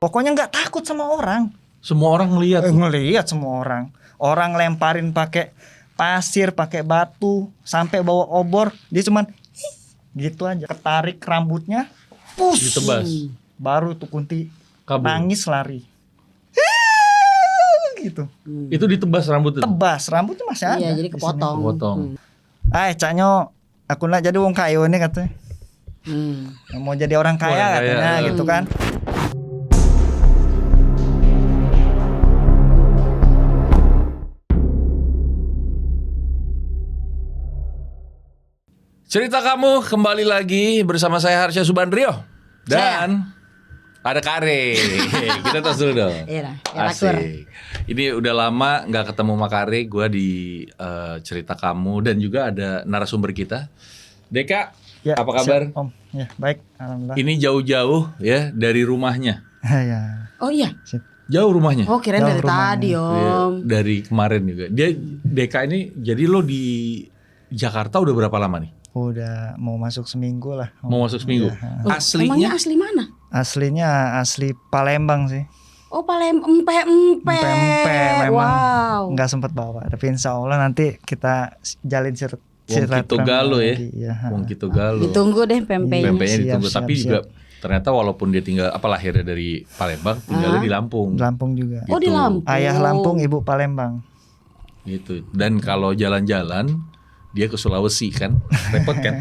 Pokoknya nggak takut sama orang. Semua orang ngelihat. Ngelihat semua orang. Orang lemparin pakai pasir, pakai batu, sampai bawa obor, dia cuman gitu aja. Ketarik rambutnya, Ditebas. baru tuh Kunti Kabur. nangis lari. Gitu. Itu ditebas rambutnya. Tebas, rambutnya masih ada. Iya, jadi di sini. kepotong. Potong. Caknya aku nak jadi wong kaya nih katanya. Mau jadi orang kaya Orang kaya, katanya gitu kan. Cerita kamu kembali lagi bersama saya Harsha Subandrio. Dan ada Kare. Kita tos dulu dong. Iya, akur. Asik. Ini udah lama nggak ketemu sama Kare. Gue di cerita kamu dan juga ada narasumber kita, Deka. Ya, apa kabar? siap, Om? Ya, baik, alhamdulillah. Ini jauh-jauh ya dari rumahnya. Ya. Oh iya. Sip. Jauh rumahnya. Oh kirain Jauh dari rumahnya. tadi Iya, Om. dari kemarin juga. Dia Deka ini jadi lo di Jakarta udah berapa lama nih? Udah mau masuk seminggu lah. Om. Mau masuk seminggu. Iya. Oh, Aslinya emangnya asli mana? Aslinya asli Palembang sih. Oh empe. Empe memang Wow. nggak sempat bawa. Tapi insya Allah nanti kita jalin Wong Kito Galo ya. Iya. Wong Kito Galo. Ditunggu deh pempenya. Pempeknya Siap, ditunggu. siap, Tapi siap. juga ternyata walaupun dia tinggal lahirnya dari Palembang, tinggalnya di Lampung. Lampung juga. Oh di Gitu. Lampung. Ayah Lampung, ibu Palembang. Gitu. Dan kalau jalan-jalan dia ke Sulawesi kan, repot kan?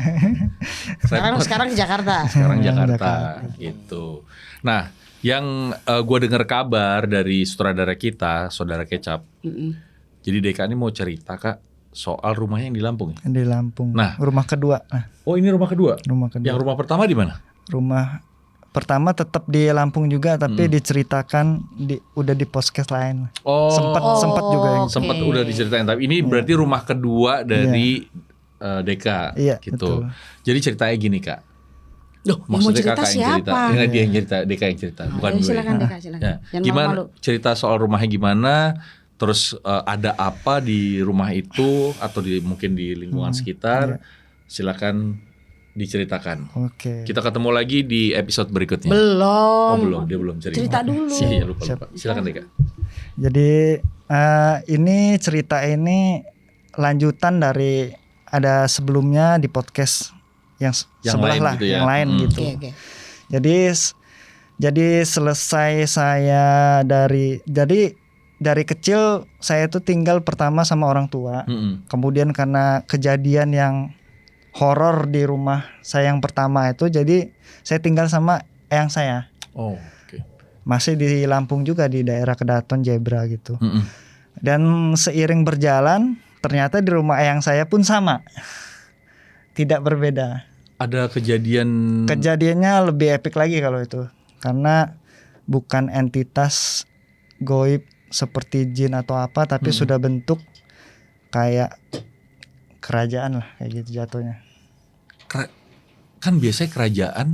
Sekarang ke Jakarta. Sekarang Jakarta gitu. Nah, yang gue dengar kabar dari sutradara kita, saudara Kecap. Jadi Deka ini mau cerita Kak soal rumahnya yang di Lampung. Ya? Di Lampung. Nah. Rumah kedua. Nah, Oh ini rumah kedua. rumah kedua. Yang rumah pertama di mana? Rumah pertama tetap di Lampung juga, tapi diceritakan udah di podcast lain. Oh, Sempat juga yang Oke. sempat udah diceritain. Tapi ini berarti rumah kedua dari Deka, Iya, gitu. betul. Jadi ceritanya gini Kak. Loh, yang mau cerita kakak yang cerita. siapa? Enggak, dia yang cerita, Deka yang cerita, bukan Ayo, gue. silakan Deka, silakan. Ya. Jangan Gimana malu-malu. cerita soal rumahnya gimana? Terus ada apa di rumah itu atau mungkin di lingkungan sekitar? Silakan diceritakan. Oke. Kita ketemu lagi di episode berikutnya. Belum. Oh belum, dia belum cerita. Cerita dulu. Iya lupa. Silakan Deka. Jadi ini cerita ini lanjutan dari ada sebelumnya di podcast yang sebelah lain lah, gitu ya. yang lain gitu. Oke. Jadi selesai saya dari kecil saya tuh tinggal pertama sama orang tua. Kemudian karena kejadian yang horor di rumah saya yang pertama itu, jadi saya tinggal sama eyang saya. Oh, oke. Masih di Lampung juga, di daerah Kedaton Jebra gitu. Dan seiring berjalan ternyata di rumah eyang saya pun sama. Tidak berbeda. Ada kejadian. Kejadiannya lebih epik lagi kalau itu. Karena bukan entitas goib seperti jin atau apa, tapi sudah bentuk kayak kerajaan lah, kayak gitu jatuhnya. Kan biasanya kerajaan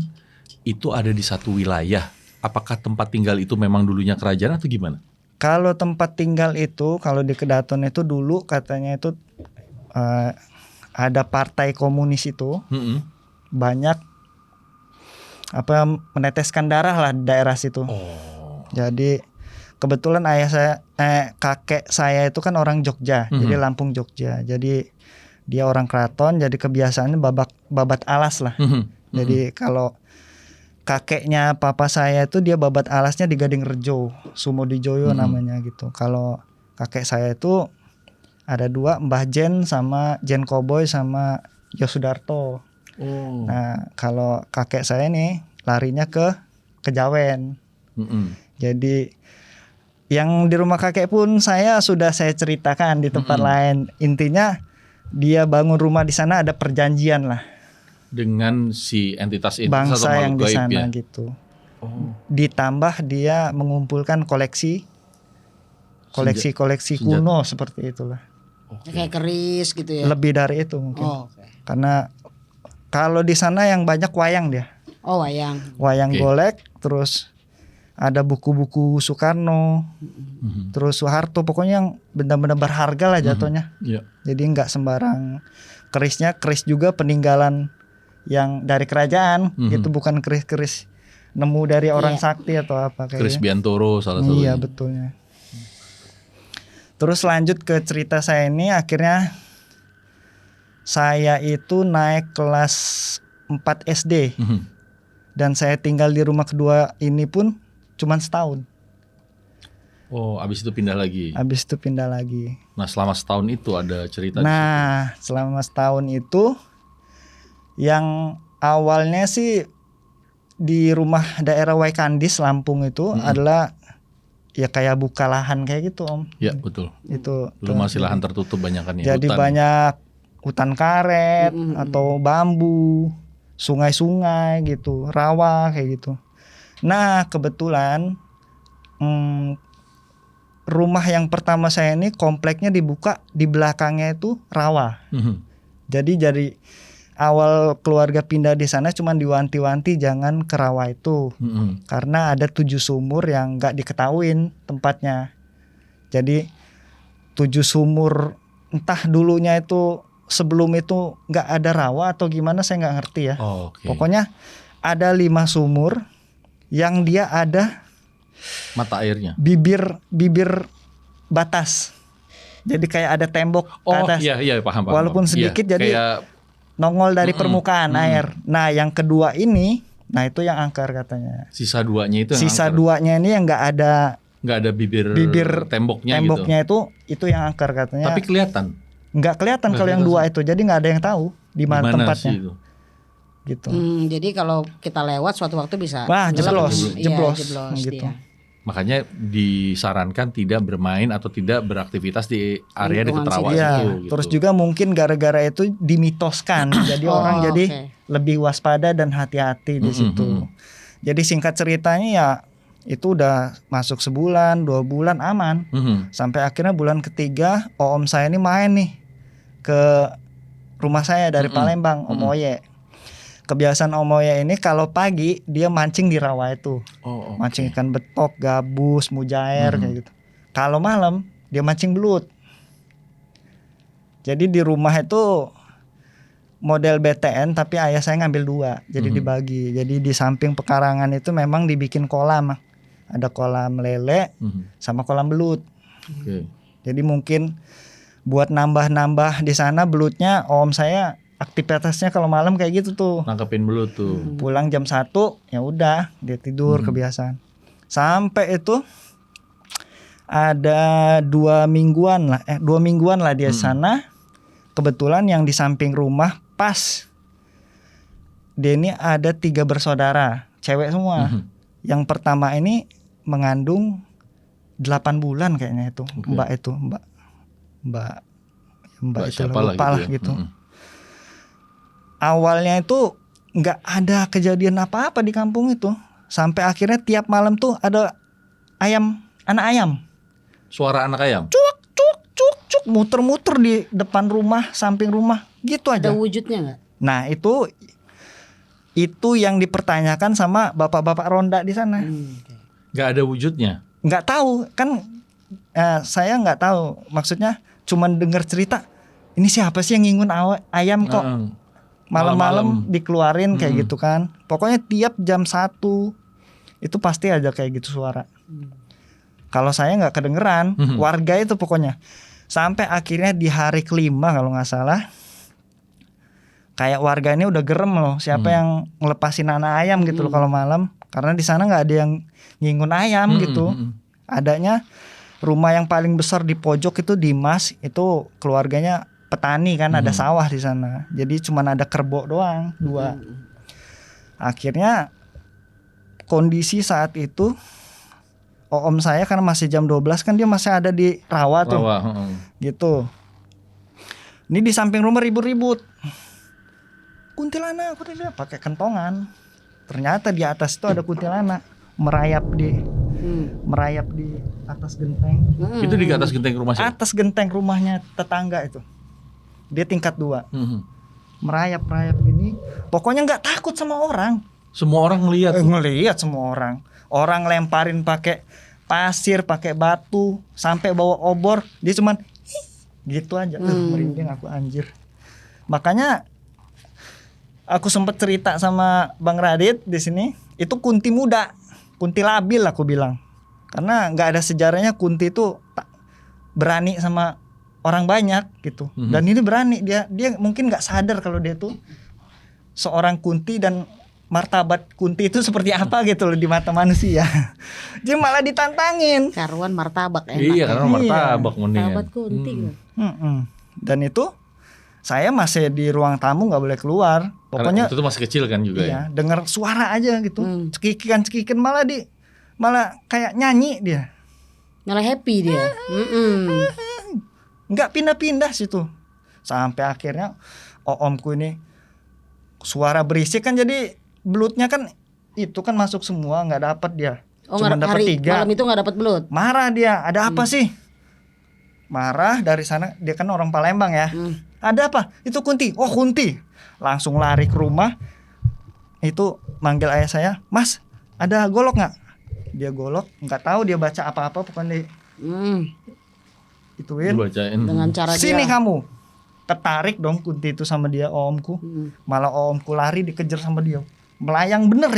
itu ada di satu wilayah. Apakah tempat tinggal itu memang dulunya kerajaan atau gimana? Kalau tempat tinggal itu, kalau di Kedaton itu dulu katanya itu ada partai komunis itu banyak meneteskan darah lah di daerah situ. Oh. Jadi kebetulan kakek saya itu kan orang Jogja, jadi Lampung Jogja. Jadi dia orang keraton, jadi kebiasaannya babat alas lah. Jadi kalau kakeknya papa saya itu dia babat alasnya di Gading Rejo, Sumodijoyo namanya gitu. Kalau kakek saya itu ada dua, Mbah Jen sama Jen Koboy sama Yosudarto. Oh. Nah kalau kakek saya nih larinya ke Kejawen. Jadi yang di rumah kakek pun sudah saya ceritakan di tempat lain. Intinya dia bangun rumah di sana ada perjanjian lah Dengan si entitas itu bangsa atau yang di makhluk gaib sana ya? gitu. Oh. Ditambah dia mengumpulkan koleksi Senjata. kuno seperti itulah. Kayak keris gitu ya. Lebih dari itu mungkin. Oh, oke. Karena kalau di sana yang banyak wayang dia. Oh, wayang. Wayang Oke. golek, terus ada buku-buku Soekarno, terus Soeharto, pokoknya yang benda-benda berharga lah jatuhnya. Iya. Jadi nggak sembarang keris juga peninggalan yang dari kerajaan, gitu, bukan keris-keris nemu dari orang Iya. sakti atau apa Chris kayaknya. Biantoro salah satunya. Iya betulnya. Terus lanjut ke cerita saya ini, akhirnya saya itu naik kelas 4 SD dan saya tinggal di rumah kedua ini pun cuman setahun. Oh, abis itu pindah lagi. Habis itu pindah lagi. Nah, selama setahun itu ada cerita di situ. Nah, selama setahun itu yang awalnya sih di rumah daerah Waikandis Lampung itu adalah ya kayak buka lahan kayak gitu Om. Ya, betul. Itu Dulu masih lahan tertutup banyak kan ya. jadi hutan. banyak hutan karet atau bambu, sungai-sungai gitu, rawa kayak gitu. Nah, kebetulan rumah yang pertama saya ini kompleknya dibuka, di belakangnya itu rawa. Jadi awal keluarga pindah di sana cuman diwanti-wanti jangan ke rawa itu. Karena ada 7 sumur yang nggak diketahuin tempatnya. Jadi 7 sumur, entah dulunya itu sebelum itu nggak ada rawa atau gimana saya nggak ngerti ya. Oh, oke. Pokoknya ada 5 sumur yang dia ada Mata airnya. bibir batas. Jadi kayak ada tembok ke Oh, atas. iya paham. Walaupun sedikit, Iya, jadi kayak nongol dari permukaan air. Nah, yang kedua ini, nah itu yang angker katanya. sisa duanya itu yang Sisa angker. duanya ini yang nggak ada bibir temboknya temboknya gitu. itu yang angker katanya. Tapi kelihatan. nggak kelihatan kalau yang dua itu. Jadi nggak ada yang tahu di mana tempatnya. sih itu? Gitu. Jadi kalau kita lewat suatu waktu bisa Wah, jeblos. Iya, Jeblos. gitu. Gitu. Ya. Makanya disarankan tidak bermain atau tidak beraktivitas di area dekat Lingkungan rawa situ. Iya, itu. Gitu. terus juga mungkin gara-gara itu dimitoskan. Jadi orang jadi oke. lebih waspada dan hati-hati di situ. Jadi singkat ceritanya ya itu udah masuk sebulan, 2 bulan aman. Sampai akhirnya bulan ketiga om saya ini main nih ke rumah saya dari Palembang, Om Oye. Kebiasaan Om Oye ini kalau pagi dia mancing di rawa itu. Oh, oke. Mancing ikan betok, gabus, mujair kayak gitu. Kalau malam dia mancing belut. Jadi di rumah itu model BTN tapi ayah saya ngambil 2. Jadi dibagi. Jadi di samping pekarangan itu memang dibikin kolam. Ada kolam lele sama kolam belut. Oke. Jadi mungkin buat nambah-nambah di sana belutnya om saya aktivitasnya kalau malam kayak gitu tuh. Nangkepin belut tuh. Pulang jam 1 ya udah dia tidur kebiasaan. Sampai itu ada 2 mingguan lah dia sana. Kebetulan yang di samping rumah pas dia ini ada 3 bersaudara, cewek semua. Yang pertama ini mengandung 8 bulan kayaknya itu. Mbak itu, Mbak itu siapa lah lupa lah gitu. Awalnya itu nggak ada kejadian apa-apa di kampung itu. Sampai akhirnya tiap malam tuh ada anak ayam. Suara anak ayam. Cuk muter-muter di depan rumah, samping rumah, gitu aja. Ada wujudnya nggak? Nah, itu yang dipertanyakan sama bapak-bapak ronda di sana. Nggak ada wujudnya. Nggak tahu kan, saya nggak tahu. Maksudnya cuman dengar cerita. Ini siapa sih yang ngingun ayam kok malam-malam dikeluarin kayak gitu kan. Pokoknya tiap jam 1 itu pasti aja kayak gitu suara. Kalau saya nggak kedengeran, warga itu pokoknya. Sampai akhirnya di hari kelima kalau nggak salah, kayak warga ini udah gerem loh. Siapa yang ngelepasin anak ayam gitu loh kalau malam. Karena di sana nggak ada yang ngingun ayam gitu. Adanya rumah yang paling besar di pojok itu Dimas, itu keluarganya petani kan, ada sawah di sana. Jadi cuman ada kerbau doang 2. Akhirnya kondisi saat itu om saya karena masih jam 12 kan dia masih ada di rawa tuh. Gitu. Ini di samping rumah ribut-ribut. Kuntilanak pakai kentongan. Ternyata di atas itu ada kuntilanak merayap di atas genteng. Itu di atas genteng rumah siapa? Atas genteng rumahnya tetangga itu. Dia tingkat 2. Merayap gini. Pokoknya nggak takut sama orang. Semua orang ngelihat. Ngelihat semua orang. Orang lemparin pakai pasir, pakai batu, sampai bawa obor, dia cuman gitu aja. Merinding aku anjir. Makanya aku sempat cerita sama Bang Radit di sini. itu kunti muda, kunti labil aku bilang. Karena nggak ada sejarahnya kunti itu berani sama orang banyak gitu. Dan ini berani, dia mungkin nggak sadar kalau dia tuh seorang kunti dan martabat kunti itu seperti apa gitu loh di mata manusia. Dia malah ditantangin. Karuan martabak enak. Iya, karena martabak mendingan. Martabak kunti. Dan itu saya masih di ruang tamu nggak boleh keluar. Pokoknya itu tuh masih kecil kan juga ya. Dengar suara aja gitu. Cekikikan malah kayak nyanyi dia. Malah happy dia. Nggak pindah-pindah situ. Sampai akhirnya omku ini suara berisik kan, jadi belutnya kan itu kan masuk semua, nggak dapat dia. Cuma dapat 3. Malam itu nggak dapat belut. Marah dia. Ada apa sih? Marah dari sana, dia kan orang Palembang ya. Ada apa? Itu kunti. Oh kunti. Langsung lari ke rumah. Itu manggil ayah saya, Mas, ada golok nggak? Dia golok, nggak tahu dia baca apa-apa, pokoknya ituin. Dengan cara Sini dia. kamu. Ketarik dong kunti itu sama dia, omku. Malah omku lari dikejar sama dia. Melayang bener.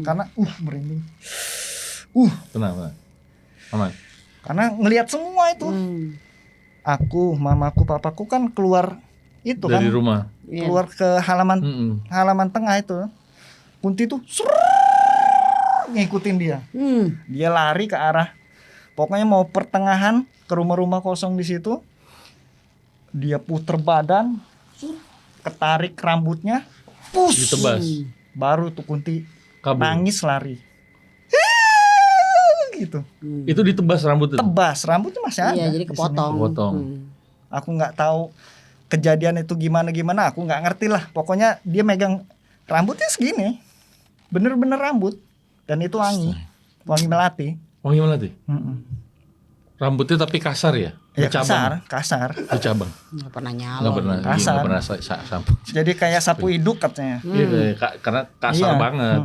Karena merinding. Tenang. Aman. Karena ngelihat semua itu. Aku, mamaku, papaku kan keluar itu dari kan. rumah. Keluar ke halaman tengah itu. Kunti tuh ngikutin dia. Dia lari ke arah, pokoknya mau pertengahan ke rumah-rumah kosong di situ. Dia puter badan, ketarik rambutnya, ditebas. Baru tuh kunti Kabur. nangis lari. Gitu. Itu ditebas rambutnya. Tebas, rambutnya masih ada. Iya, jadi di sini. kepotong. Aku nggak tahu kejadian itu gimana, aku nggak ngerti lah. Pokoknya dia megang rambutnya segini, bener-bener rambut, dan itu wangi melati. Wangi melati. Rambutnya tapi kasar ya? Ya Bercabang. kasar. Bercabang. Nggak pernah nyala. Nggak pernah. Kasar. Nggak pernah sampo. Jadi kayak sapu iduk katanya. Iya, karena kasar banget.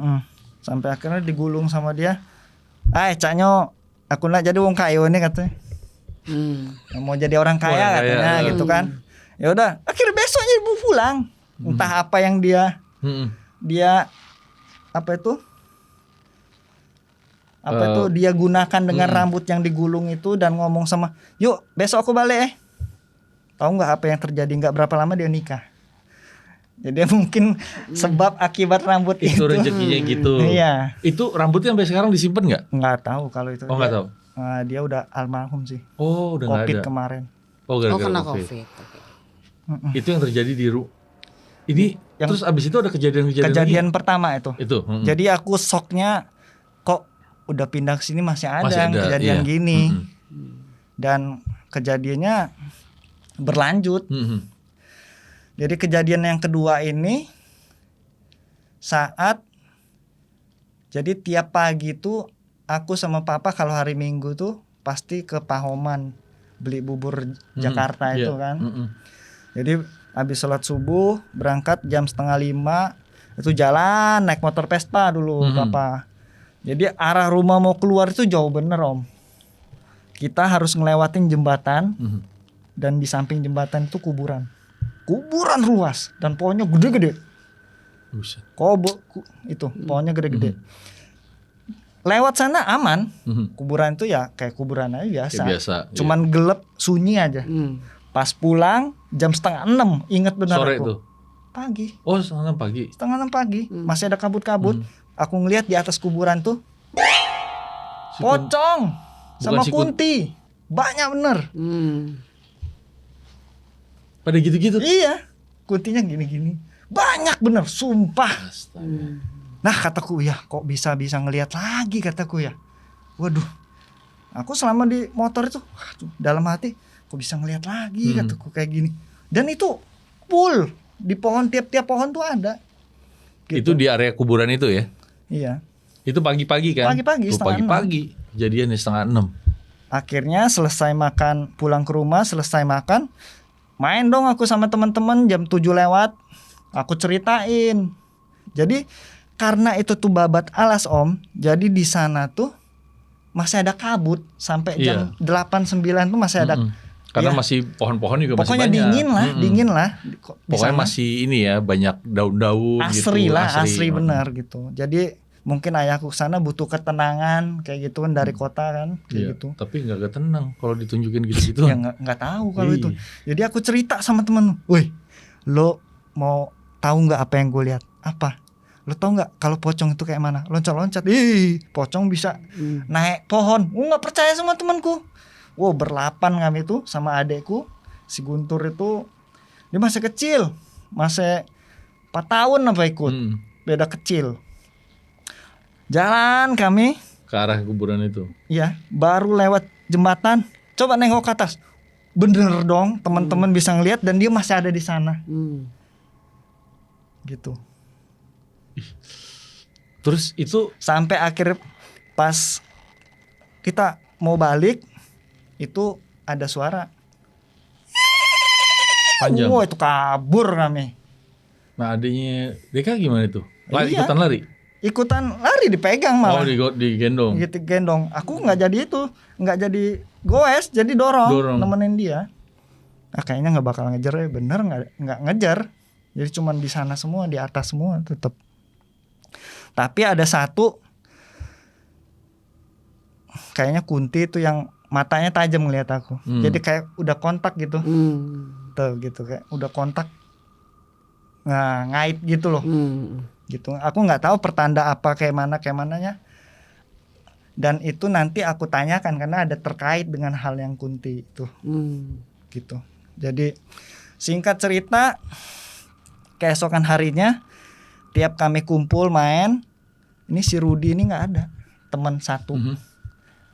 Sampai akhirnya digulung sama dia. Caknya aku nak jadi wong kaya nih katanya. Mau jadi orang kaya katanya gitu kan. Ya udah, akhirnya besoknya ibu pulang. Entah apa yang dia dia gunakan dengan rambut yang digulung itu dan ngomong sama, "Yuk, besok aku balik." Tahu nggak apa yang terjadi? Nggak berapa lama dia nikah. Jadi mungkin sebab akibat rambut itu rezekinya gitu. Iya. Itu rambutnya sampai sekarang disimpan nggak? Nggak tahu kalau itu. Oh, nggak tahu. Dia udah almarhum sih. Oh, udah nggak ada. COVID kemarin. Oh, gara-gara kena COVID. COVID. Itu yang terjadi di ini terus abis itu ada kejadian pertama itu. Jadi aku shocknya, kok udah pindah ke sini masih ada yang kejadian gini. Dan kejadiannya berlanjut. Jadi kejadian yang kedua ini jadi tiap pagi tuh aku sama papa kalau hari Minggu tuh pasti ke Pahoman beli bubur Jakarta itu kan. Jadi habis sholat subuh berangkat jam 4:30 itu jalan naik motor Vespa dulu papa. Jadi arah rumah mau keluar itu jauh bener om. Kita harus ngelewatin jembatan dan di samping jembatan itu kuburan luas dan pohonnya gede-gede. Itu pohonnya gede-gede. Lewat sana aman. Kuburan itu ya kayak kuburan aja biasa. Cuman gelap sunyi aja. Pas pulang jam 5:30, ingat benar sore aku. Itu? Pagi. Oh, 5:30 pagi. 5:30 pagi. Masih ada kabut-kabut. Aku ngeliat di atas kuburan tuh pocong sama kunti. Banyak bener. Pada gitu-gitu? Iya. Kuntinya gini-gini. Banyak bener, sumpah. Nah kataku ya, kok bisa ngelihat lagi kataku ya. Waduh. Aku selama di motor itu dalam hati, kok bisa ngelihat lagi kataku kayak gini. Dan itu full di pohon, tiap-tiap pohon tuh ada. Gitu. Itu di area kuburan itu ya? Iya. Itu pagi-pagi kan? Pagi-pagi, pagi-pagi. Jadiannya 5:30. Akhirnya selesai makan, pulang ke rumah, selesai makan, main dong aku sama teman-teman jam 7 lewat. Aku ceritain. Jadi karena itu tuh babat alas om, jadi di sana tuh masih ada kabut sampai jam 8-9 tuh masih ada. Karena masih pohon-pohon juga pokoknya masih banyak. Pokoknya dingin lah. Pokoknya masih ini ya, banyak daun-daun asri gitu. Asri benar gitu. Jadi mungkin ayahku sana butuh ketenangan kayak gitu kan dari kota kan kayak Iya, gitu. tapi nggak tenang kalau ditunjukin gitu-gitu. Ya nggak tahu kalau Iya. itu. Jadi aku cerita sama temen, woi, lo mau tahu nggak apa yang gue lihat? Apa? Lo tahu nggak kalau pocong itu kayak mana? Loncat-loncat, pocong bisa naik pohon. Gue nggak percaya sama temanku. Wow, berlapan kami itu sama adekku, si Guntur itu, dia masih kecil, masih 4 tahun apa ikut, beda kecil. Jalan kami, Ke arah kuburan itu. ya, baru lewat jembatan. Coba nengok ke atas. Bener dong, teman-teman bisa ngeliat dan dia masih ada di sana. Gitu. Terus itu Sampai akhir pas kita mau balik itu ada suara. panjang. Wah, itu kabur kami. Nah adiknya Deka gimana itu? Lari, Iya. ikutan lari? Ikutan lari dipegang malah. Oh digendong. Gitu gendong. Aku nggak jadi itu, nggak jadi goes, jadi dorong. Nemenin dia. Nah, kayaknya nggak bakal ngejar ya, bener nggak ngejar. Jadi cuman di sana semua, di atas semua tetap. Tapi ada satu, kayaknya Kunti itu yang matanya tajam ngeliat aku. Jadi kayak udah kontak gitu, tuh gitu kayak udah kontak, nah ngait gitu loh. Gitu. Aku nggak tahu pertanda apa kayak mananya. Dan itu nanti aku tanyakan karena ada terkait dengan hal yang Kunti itu. Gitu. Jadi singkat cerita, keesokan harinya tiap kami kumpul main, ini si Rudi ini nggak ada, teman satu.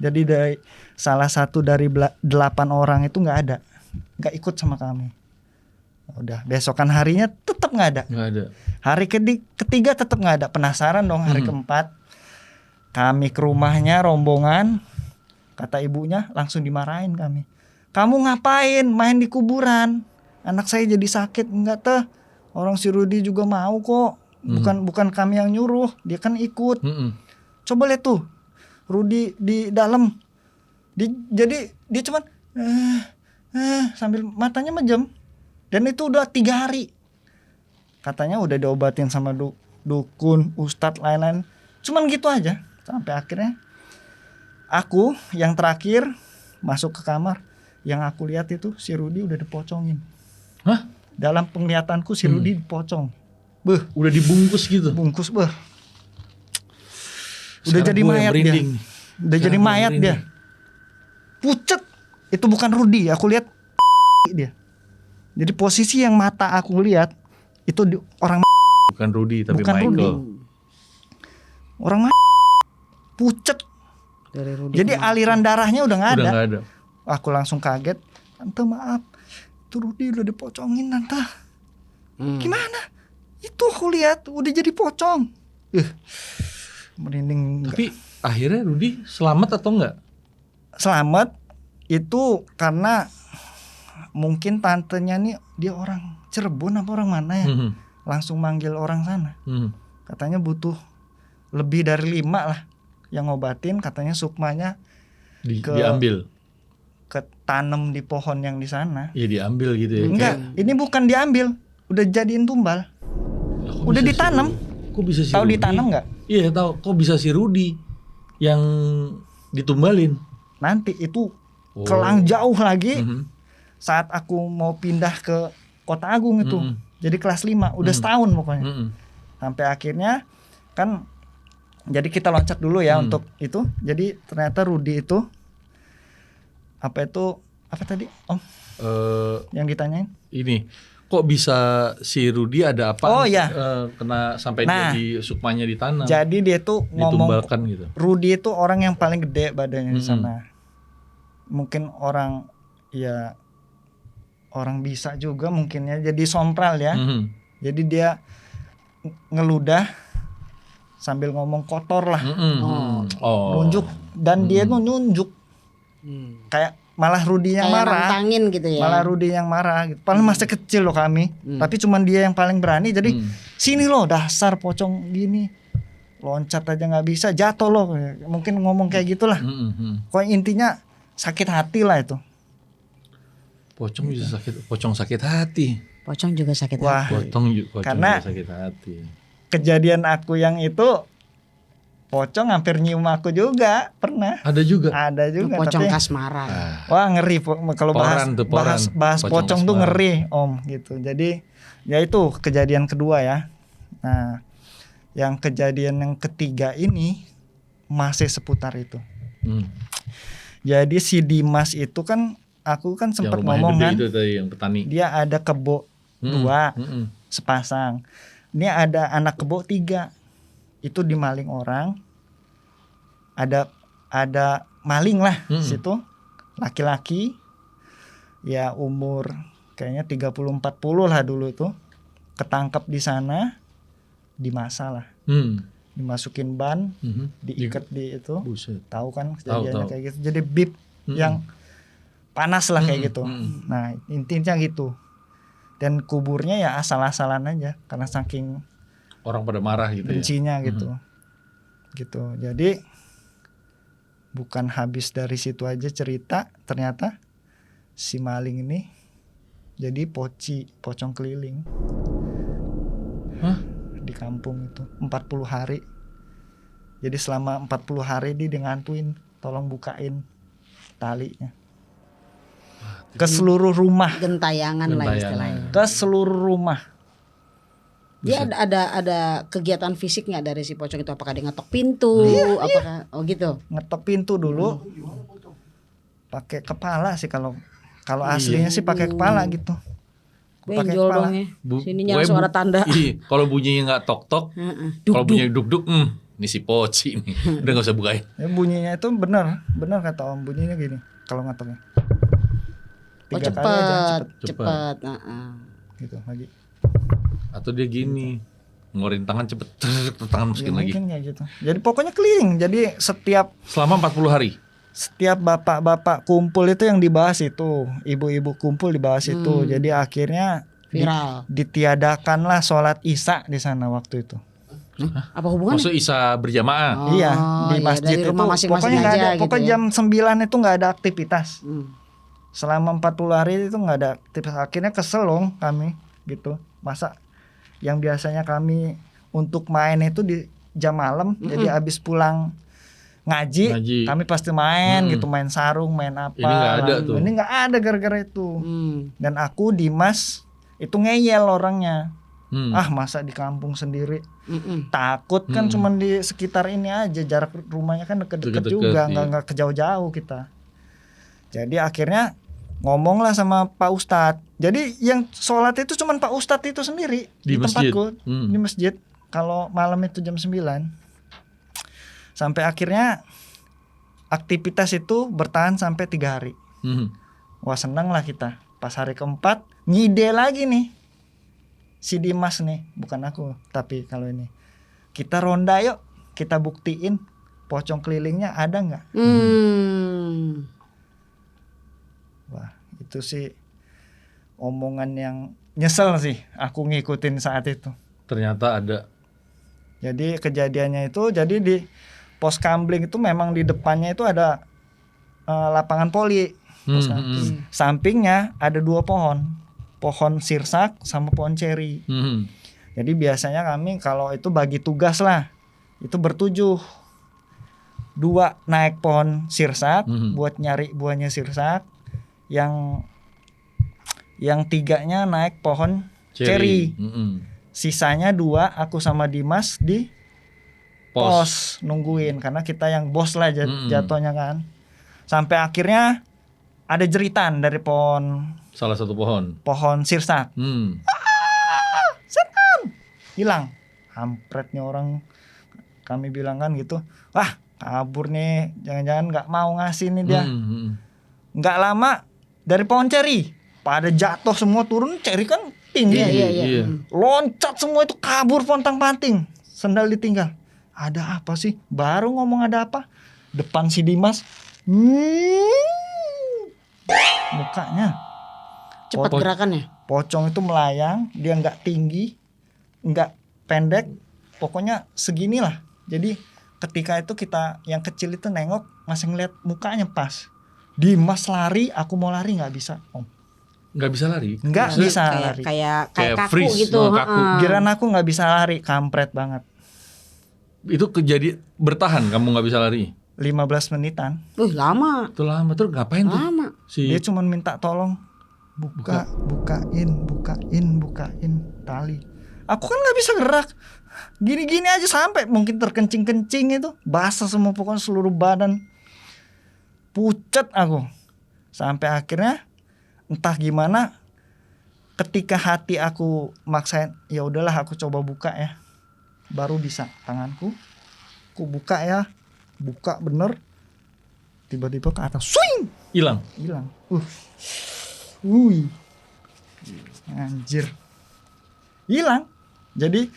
Jadi dari salah satu dari 8 orang itu nggak ada, nggak ikut sama kami. Udah besokan harinya tetap nggak ada. Nggak ada. Hari ketiga tetap nggak ada. Penasaran dong. Hari keempat kami ke rumahnya rombongan, kata ibunya langsung dimarahin kami. Kamu ngapain main di kuburan? Anak saya jadi sakit. Enggak teh. Orang si Rudi juga mau kok. Bukan kami yang nyuruh, dia kan ikut. Coba lihat tuh, Rudi di dalam. Jadi dia cuman sambil matanya menjem. Dan itu udah 3 hari. Katanya udah diobatin sama dukun, ustadz, lain-lain. Cuman gitu aja. Sampai akhirnya aku yang terakhir masuk ke kamar. Yang aku lihat itu si Rudi udah dipocongin. Hah? Dalam penglihatanku si Rudi dipocong. Beuh, Udah dibungkus gitu. bungkus beuh. Udah Sekarang jadi gua yang mayat dia. merinding. Udah jadi Sekarang gua mayat dia. merinding. Pucet. Itu bukan Rudi, aku lihat dia. Jadi posisi yang mata aku lihat itu orang Bukan Rudi tapi Bukan Michael. Rudi. orang pucet. Dari Rudi. Jadi aliran darahnya udah nggak Udah ada. nggak ada. Aku langsung kaget. Tante maaf, itu Rudi udah dipocongin tante. Gimana? Itu aku lihat udah jadi pocong. Merinding. Tapi akhirnya Rudi selamat atau enggak? Selamat itu karena mungkin tantenya nih dia orang Cirebon apa orang mana ya, langsung manggil orang sana. Katanya butuh lebih dari 5 lah yang ngobatin. Katanya sukmanya Diambil. ketanam di pohon yang di sana. Ya diambil gitu ya. Enggak, ini bukan diambil, udah jadiin tumbal. Kok Udah bisa ditanam. Kok bisa si Tahu Rudi? ditanam nggak? Iya tahu. Kok bisa si Rudi yang ditumbalin? Nanti itu kelang jauh lagi. Mhm. Saat aku mau pindah ke Kota Agung itu. Jadi kelas 5, udah setahun pokoknya. Sampai akhirnya kan, jadi kita loncat dulu ya untuk itu. Jadi ternyata Rudi itu apa tadi Om yang ditanyain? Ini kok bisa si Rudi ada apa? Oh, iya. Kena sampai Nah, dia di sukmanya ditanam. Jadi dia tuh ngomong ditumbalkan gitu. Rudi itu orang yang paling gede badannya di sana. Mungkin orang bisa juga mungkin ya, jadi sompral ya. Jadi dia ngeludah sambil ngomong kotor lah. Nunjuk, dan dia tuh nunjuk. Kayak malah Rudi yang Kayak marah. nantangin gitu ya. Malah Rudi yang marah gitu. Padahal masih kecil loh kami. Tapi cuman dia yang paling berani. Jadi sini loh dasar pocong gini. Loncat aja nggak bisa, jatuh loh. Mungkin ngomong kayak gitulah. Kok intinya sakit hati lah itu. Pocong bisa pocong sakit hati. Pocong juga sakit Wah, hati. Pocong karena juga sakit hati. kejadian aku yang itu pocong hampir nyium aku juga, pernah. Ada juga. Ada juga. Pocong tapi, kasmaran. wah ngeri kalau Poran tuh, poran. bahas Pocong pocong tuh kasmaran. ngeri Om gitu. Jadi ya itu kejadian kedua ya. Nah, yang kejadian yang ketiga ini masih seputar itu. Jadi si Dimas itu kan aku kan sempat Yang rumahnya ngomong gede kan, itu tadi yang petani. dia ada kebo 2 sepasang. Ini ada anak kebo 3. Itu dimaling orang. Ada maling lah situ. Laki-laki. Ya umur kayaknya 30-40 lah dulu itu. Ketangkep di sana, dimasak lah. Dimasukin ban, diikat di itu. Buset. Tahu kan kejadiannya Tahu. kayak gitu. Jadi bib yang panas lah kayak gitu. Nah, intinya gitu. Dan kuburnya ya asal-asalan aja karena saking Orang pada marah gitu ya. bencinya gitu. Gitu. Jadi bukan habis dari situ aja cerita, ternyata si maling ini jadi pocong keliling. Hah? Di kampung itu 40 hari. Jadi selama 40 hari dia ngantuin, tolong bukain talinya. Ke seluruh rumah, Gentayangan lah istilahnya. ke seluruh rumah. Dia ada kegiatan fisik nggak dari si pocong itu? Apakah dia ngetok pintu? Apakah oh gitu? Ngetok pintu dulu. Pakai kepala sih kalau aslinya sih pakai kepala gitu. Pakai Benjol kepala. dong ya. Sini nyala Gue suara tanda. Iya, kalau bunyinya nggak tok tok, kalau bunyinya duk duk, ini si Poci nih. Udah nggak usah bukain. Ya, bunyinya itu benar kata Om, bunyinya gini kalau ngetoknya. 3 kali aja cepet. gitu lagi. Atau dia gini, ngeluarin tangan cepet, tangan masukin Ya, lagi. mungkin kayak gitu. Jadi pokoknya keliling. Jadi setiap Selama 40 hari. bapak-bapak kumpul itu yang dibahas itu, ibu-ibu kumpul dibahas itu. Jadi akhirnya Viral. ditiadakanlah sholat Isya di sana waktu itu. Apa hubungannya? Maksud Isa berjamaah. Iya, di iya, masjid dari itu rumah masing-masing pokoknya nggak aja ada, gitu pokoknya ya. jam 9 itu nggak ada aktivitas. Selama 40 hari itu nggak ada aktivitas. Akhirnya kesel dong kami gitu. Masa yang biasanya kami untuk main itu di jam malam, jadi habis pulang ngaji, kami pasti main gitu, main sarung, main apa. Ini nggak ada tuh. Ini nggak ada gara-gara itu. Dan aku Dimas itu ngeyel orangnya. Masa di kampung sendiri. Takut kan cuman di sekitar ini aja, jarak rumahnya kan deket-deket juga, iya. nggak kejauh-jauh kita. Jadi akhirnya ngomong lah sama Pak Ustadz. Jadi yang sholat itu cuman Pak Ustadz itu sendiri Di masjid? tempatku, di masjid. Kalau malam itu jam 9. Sampai akhirnya aktivitas itu bertahan sampai 3 hari. Wah seneng lah kita. Pas hari keempat ngide lagi nih si Dimas nih, bukan aku, tapi kalau ini kita ronda yuk, kita buktiin pocong kelilingnya ada nggak. Wah itu sih omongan yang nyesel sih aku ngikutin saat itu. Ternyata ada. Jadi kejadiannya itu, jadi di pos Kambling itu memang di depannya itu ada lapangan poli. Sampingnya ada 2 pohon sirsak sama pohon ceri. Jadi biasanya kami kalau itu bagi tugas lah, itu bertujuh. 2 naik pohon sirsak buat nyari buahnya sirsak, yang 3-nya naik pohon ceri. Sisanya 2 aku sama Dimas di pos nungguin, karena kita yang bos lah jatuhnya kan. Sampai akhirnya ada jeritan dari Salah satu pohon sirsak. Setan hilang. Hampretnya orang, kami bilang kan gitu, wah kabur nih, jangan-jangan nggak mau ngasih nih dia. Nggak lama dari pohon ceri pada jatuh semua, turun. Ceri kan tinggi. Iya. Loncat semua itu, kabur pontang-panting, sendal ditinggal. Ada apa sih? Baru ngomong ada apa, depan si Dimas, mukanya Cepat gerakannya. pocong itu melayang, dia nggak tinggi, nggak pendek, pokoknya seginilah. Jadi ketika itu kita yang kecil itu nengok, masih ngeliat mukanya pas. Dimas lari, aku mau lari nggak bisa, Om. Nggak bisa lari. Nggak bisa lari. Kayak Kayak kaku freeze, gitu. kaku. Giran aku nggak bisa lari, kampret banget. Itu kejadian bertahan, kamu nggak bisa lari. 15 menitan. Lama. Itu lama tuh ngapain tuh? Lama. Dia cuma minta tolong bukain tali. Aku kan nggak bisa gerak. Gini-gini aja sampai mungkin terkencing-kencing itu, basah semua pokoknya seluruh badan. Pucat aku. Sampai akhirnya entah gimana ketika hati aku maksain, ya udahlah aku coba buka ya. Baru bisa tanganku. Aku buka ya. Buka bener. Tiba-tiba ke atas. Swing. Hilang. Anjir. Hilang. Jadi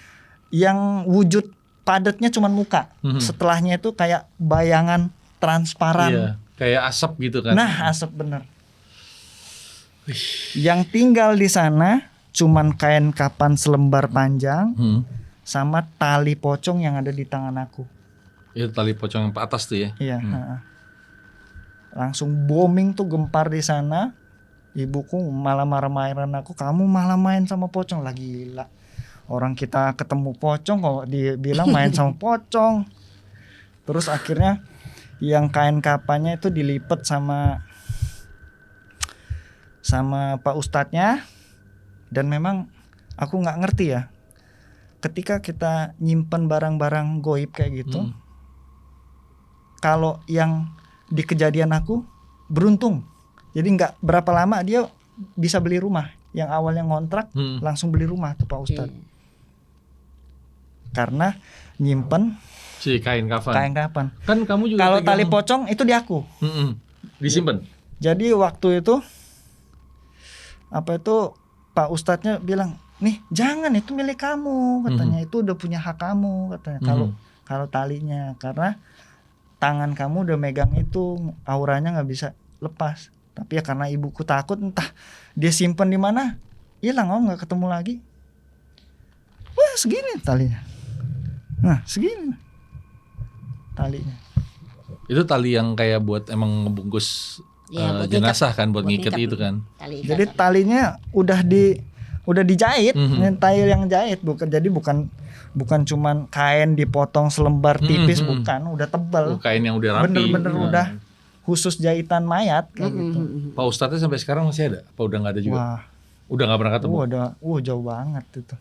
yang wujud padatnya cuma muka. Setelahnya itu kayak bayangan transparan. Iya, kayak asap gitu kan. Nah, asap bener. Yang tinggal di sana cuman kain kapan selembar panjang sama tali pocong yang ada di tangan aku. Itu tali pocong yang atas tuh ya. Iya. Langsung booming tuh, gempar di sana. Ibuku malah marah-marahin aku, kamu malah main sama pocong. Lah gila. Orang kita ketemu pocong kok dibilang main sama pocong. Terus akhirnya yang kain kapannya itu dilipet sama Pak Ustadznya. Dan memang aku nggak ngerti ya. Ketika kita nyimpen barang-barang goib kayak gitu, kalau yang di kejadian aku beruntung. Jadi nggak berapa lama dia bisa beli rumah. Yang awalnya ngontrak langsung beli rumah tuh Pak Ustadz. Karena nyimpen si kain kafan. Kan kamu juga kalau tali pocong itu di aku. Disimpan. Jadi waktu itu Pak Ustadznya bilang, nih jangan, itu milik kamu katanya. Itu udah punya hak kamu katanya. Kalau talinya, karena tangan kamu udah megang itu, auranya nggak bisa lepas. Tapi ya karena ibuku takut, entah dia simpen di mana, hilang, nggak ketemu lagi. Wah, segini talinya. Nah, segini talinya. Itu tali yang kayak buat emang ngebungkus jenazah kan, buat ngikat itu kan. Jadi talinya udah dijahit, tali yang jahit, bukan cuman kain dipotong selembar tipis, bukan, udah tebal. Kain yang udah rapi. Bener-bener udah khusus jahitan mayat kayak gitu. Pak Ustadznya sampai sekarang masih ada? Apa udah nggak ada juga? Wah, udah nggak pernah ketemu? Jauh banget itu.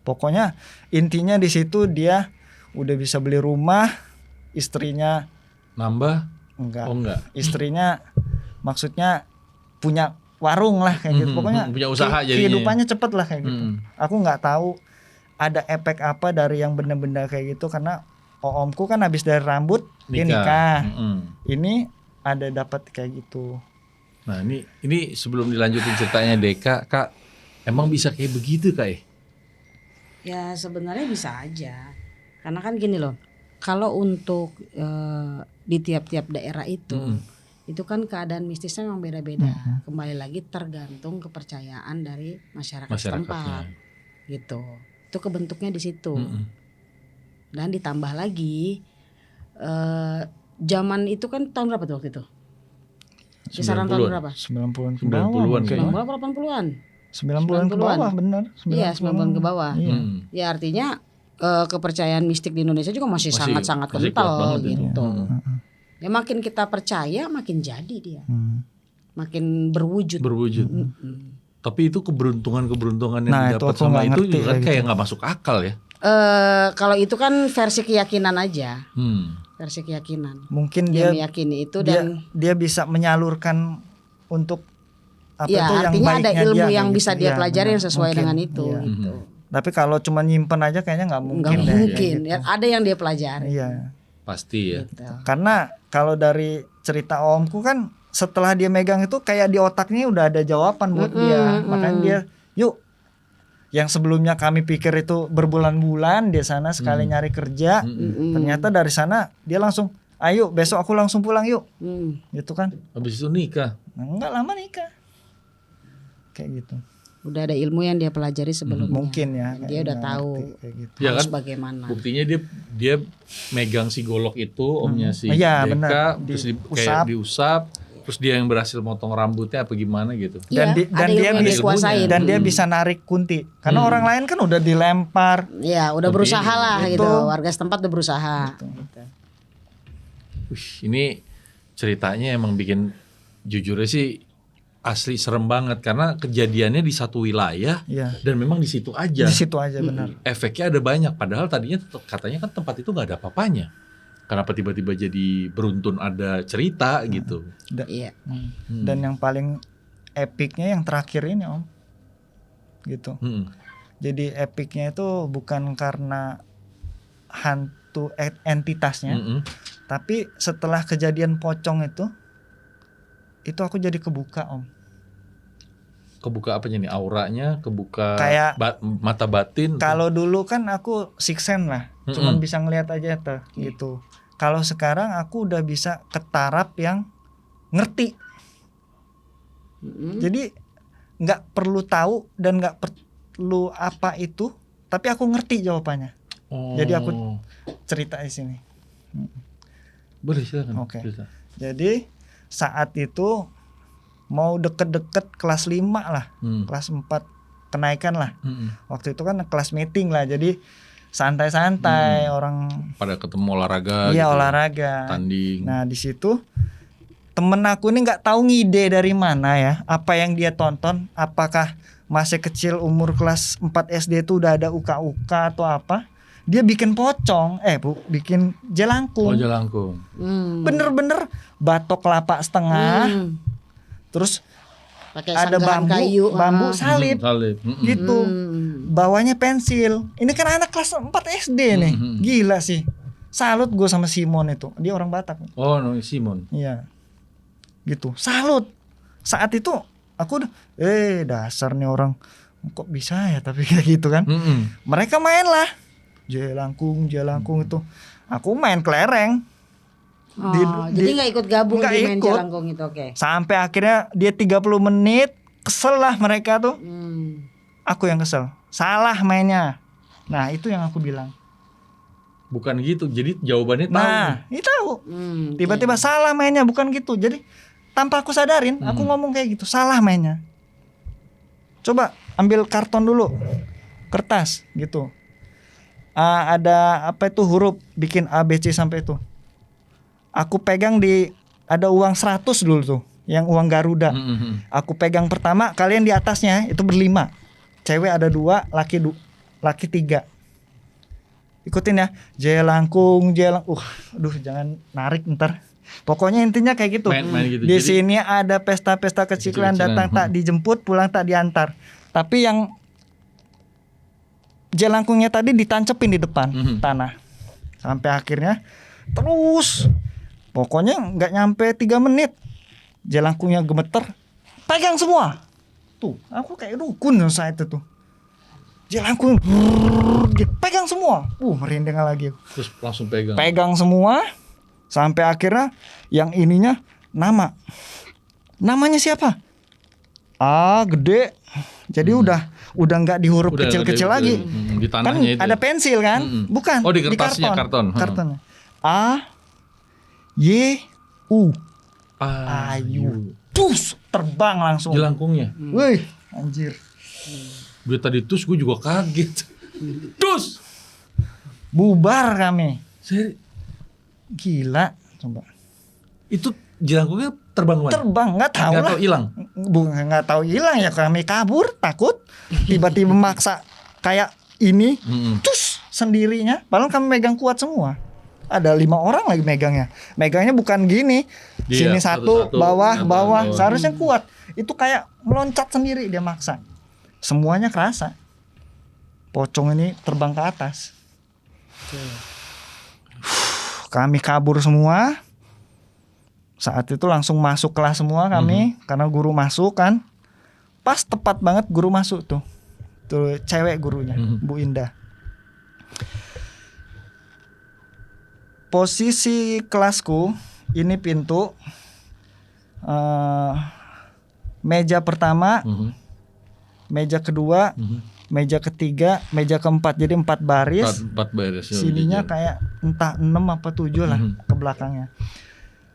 Pokoknya intinya di situ dia udah bisa beli rumah, istrinya nambah? Enggak. Oh enggak. Istrinya maksudnya punya warung lah kayak gitu. Pokoknya punya usaha jadinya. Kehidupannya cepet lah kayak gitu. Aku nggak tahu ada efek apa dari yang benda-benda kayak gitu, karena omku kan habis dari rambut dia nikah. Ini ada dapat kayak gitu. Nah ini sebelum dilanjutin ceritanya Deka, Kak, emang bisa kayak begitu Kak? Ya sebenarnya bisa aja. Karena kan gini loh, kalau untuk di tiap-tiap daerah itu kan keadaan mistisnya memang beda-beda. Kembali lagi tergantung kepercayaan dari masyarakat setempat, gitu. Itu kebentuknya di situ. Dan ditambah lagi zaman itu kan tahun berapa tuh waktu itu? Kisaran tahun berapa? 90-an ke 90-an kayaknya. 80-an. 90-an ke bawah, bener. Iya, 90-an ke bawah. Iya. Ya artinya kepercayaan mistik di Indonesia juga masih sangat-sangat kental gitu. Ya makin kita percaya makin jadi dia. Makin berwujud. Tapi itu keberuntungan yang Nah, didapat sama itu juga kan kayak nggak masuk akal ya. Kalau itu kan versi keyakinan aja. Versi keyakinan. Mungkin dia dia meyakini itu dan dia bisa menyalurkan untuk apa ya, itu yang artinya baiknya ada ilmu dia, yang gitu. bisa dia pelajari yang sesuai mungkin, dengan itu iya. gitu. Tapi kalau cuma nyimpen aja kayaknya nggak mungkin. Nggak mungkin. Gitu. Ya, ada yang dia pelajari. Iya. Pasti ya. Gitu. Karena kalau dari cerita omku kan setelah dia megang itu kayak di otaknya udah ada jawaban buat dia. Makanya dia, yuk, yang sebelumnya kami pikir itu berbulan-bulan di sana sekali nyari kerja, ternyata dari sana dia langsung, ayo besok aku langsung pulang yuk, gitu kan. Habis itu nikah. Nah, enggak lama nikah, kayak gitu. Udah ada ilmu yang dia pelajari sebelumnya. Mungkin ya. Dia udah tahu gitu. Ya harus kan? bagaimana. Buktinya dia megang si golok itu, omnya si Iya, Deka, bener. terus kayak diusap, Terus dia yang berhasil motong rambutnya apa gimana gitu. Iya, ada ilmu yang dikuasain. Dan dia bisa narik kunti. Karena orang lain kan udah dilempar. Iya, udah berusaha lah gitu. Warga setempat udah berusaha. Wih, ini ceritanya emang bikin, jujurnya sih asli serem banget karena kejadiannya di satu wilayah dan memang di situ aja. Di situ aja benar. Efeknya ada banyak. Padahal tadinya katanya kan tempat itu nggak ada apa-apanya. Kenapa tiba-tiba jadi beruntun ada cerita gitu? Iya. Dan yang paling epicnya yang terakhir ini Om, gitu. Jadi epicnya itu bukan karena hantu entitasnya, tapi setelah kejadian pocong itu aku jadi kebuka Om. Kebuka apanya nih? Auranya kebuka, kayak mata batin. Kalau dulu kan aku six sense lah, cuman bisa ngelihat aja tuh gitu. Kalau sekarang aku udah bisa ke taraf yang ngerti. Jadi nggak perlu tahu dan nggak perlu apa itu, tapi aku ngerti jawabannya. Jadi aku cerita di sini. Boleh silakan. Oke. Jadi saat itu mau deket-deket kelas 5 lah, kelas 4 kenaikan lah. Waktu itu kan kelas meeting lah, jadi santai-santai orang pada ketemu olahraga. Iya, gitu, olahraga. Tanding. Nah di situ temen aku ini nggak tahu ngide dari mana ya, apa yang dia tonton, apakah masih kecil umur kelas 4 SD itu udah ada uka-uka atau apa. Dia bikin pocong, bikin jelangkung. Oh, jelangkung. Bener-bener batok kelapa setengah. Terus pakai ada bambu salib, gitu. Bawahnya pensil. Ini kan anak kelas 4 SD nih. Gila sih. Salut gue sama Simon itu. Dia orang Batak. Oh, no, Simon. Iya. Gitu. Salut. Saat itu aku udah dasar nih orang kok bisa ya tapi kayak gitu kan. Mereka main lah. Jelangkung itu. Aku main kelereng. Jadi nggak ikut gabung di main jelangkung itu, oke. Sampai akhirnya dia 30 menit kesel lah mereka tuh. Aku yang kesel. Salah mainnya. Nah itu yang aku bilang. Bukan gitu. Jadi jawabannya tahu. Nah ini tahu. Tiba-tiba salah mainnya, bukan gitu. Jadi tanpa aku sadarin, aku ngomong kayak gitu. Salah mainnya. Coba ambil karton dulu, kertas gitu. Ada apa itu huruf, bikin A B C sampai itu. Aku pegang ada uang 100 dulu tuh, yang uang Garuda. Aku pegang pertama, kalian di atasnya itu berlima. Cewek ada 2, laki 3. Ikutin ya. Jelangkung. Aduh jangan narik ntar. Pokoknya intinya kayak gitu. Main gitu. Di sini ada pesta-pesta kecilan, datang tak dijemput, pulang tak diantar. Tapi yang jelangkungnya tadi ditancepin di depan tanah. Sampai akhirnya terus pokoknya nggak nyampe 3 menit jelangkungnya gemeter, pegang semua. Tuh, aku kayak dukun saat itu tuh. Jelangkung pegang semua. Merinding lagi. Terus langsung pegang. Pegang semua sampai akhirnya yang ininya namanya siapa? Gede. Jadi udah nggak di huruf kecil-kecil lagi. Di tanahnya kan itu. Ada pensil kan? Bukan. Oh, di kertasnya, karton. Kartonnya. A-Y-U. Ayu. Tus, terbang langsung. Jelangkungnya. Wih, anjir. Gue tadi tus, gue juga kaget. Tus. Bubar kami. Gila, coba. Itu jelangkungnya terbang kemana? Terbang, nggak tahu lah. Hilang. Nggak tahu hilang ya, kami kabur, takut. Tiba-tiba maksa kayak ini, tus sendirinya. Padahal kami megang kuat semua. Ada 5 orang lagi megangnya. Megangnya bukan gini. Sini satu, bawah. Seharusnya kuat. Itu kayak meloncat sendiri, dia maksa. Semuanya kerasa. Pocong ini terbang ke atas. Kami kabur semua. Saat itu langsung masuk kelas semua kami, karena guru masuk kan. Pas tepat banget guru masuk tuh. Tuh cewek gurunya, Bu Indah. Posisi kelasku ini pintu, meja pertama, meja kedua, meja ketiga, meja keempat. Jadi 4 baris. 4 baris. Sininya kayak entah 6 apa 7 lah ke belakangnya.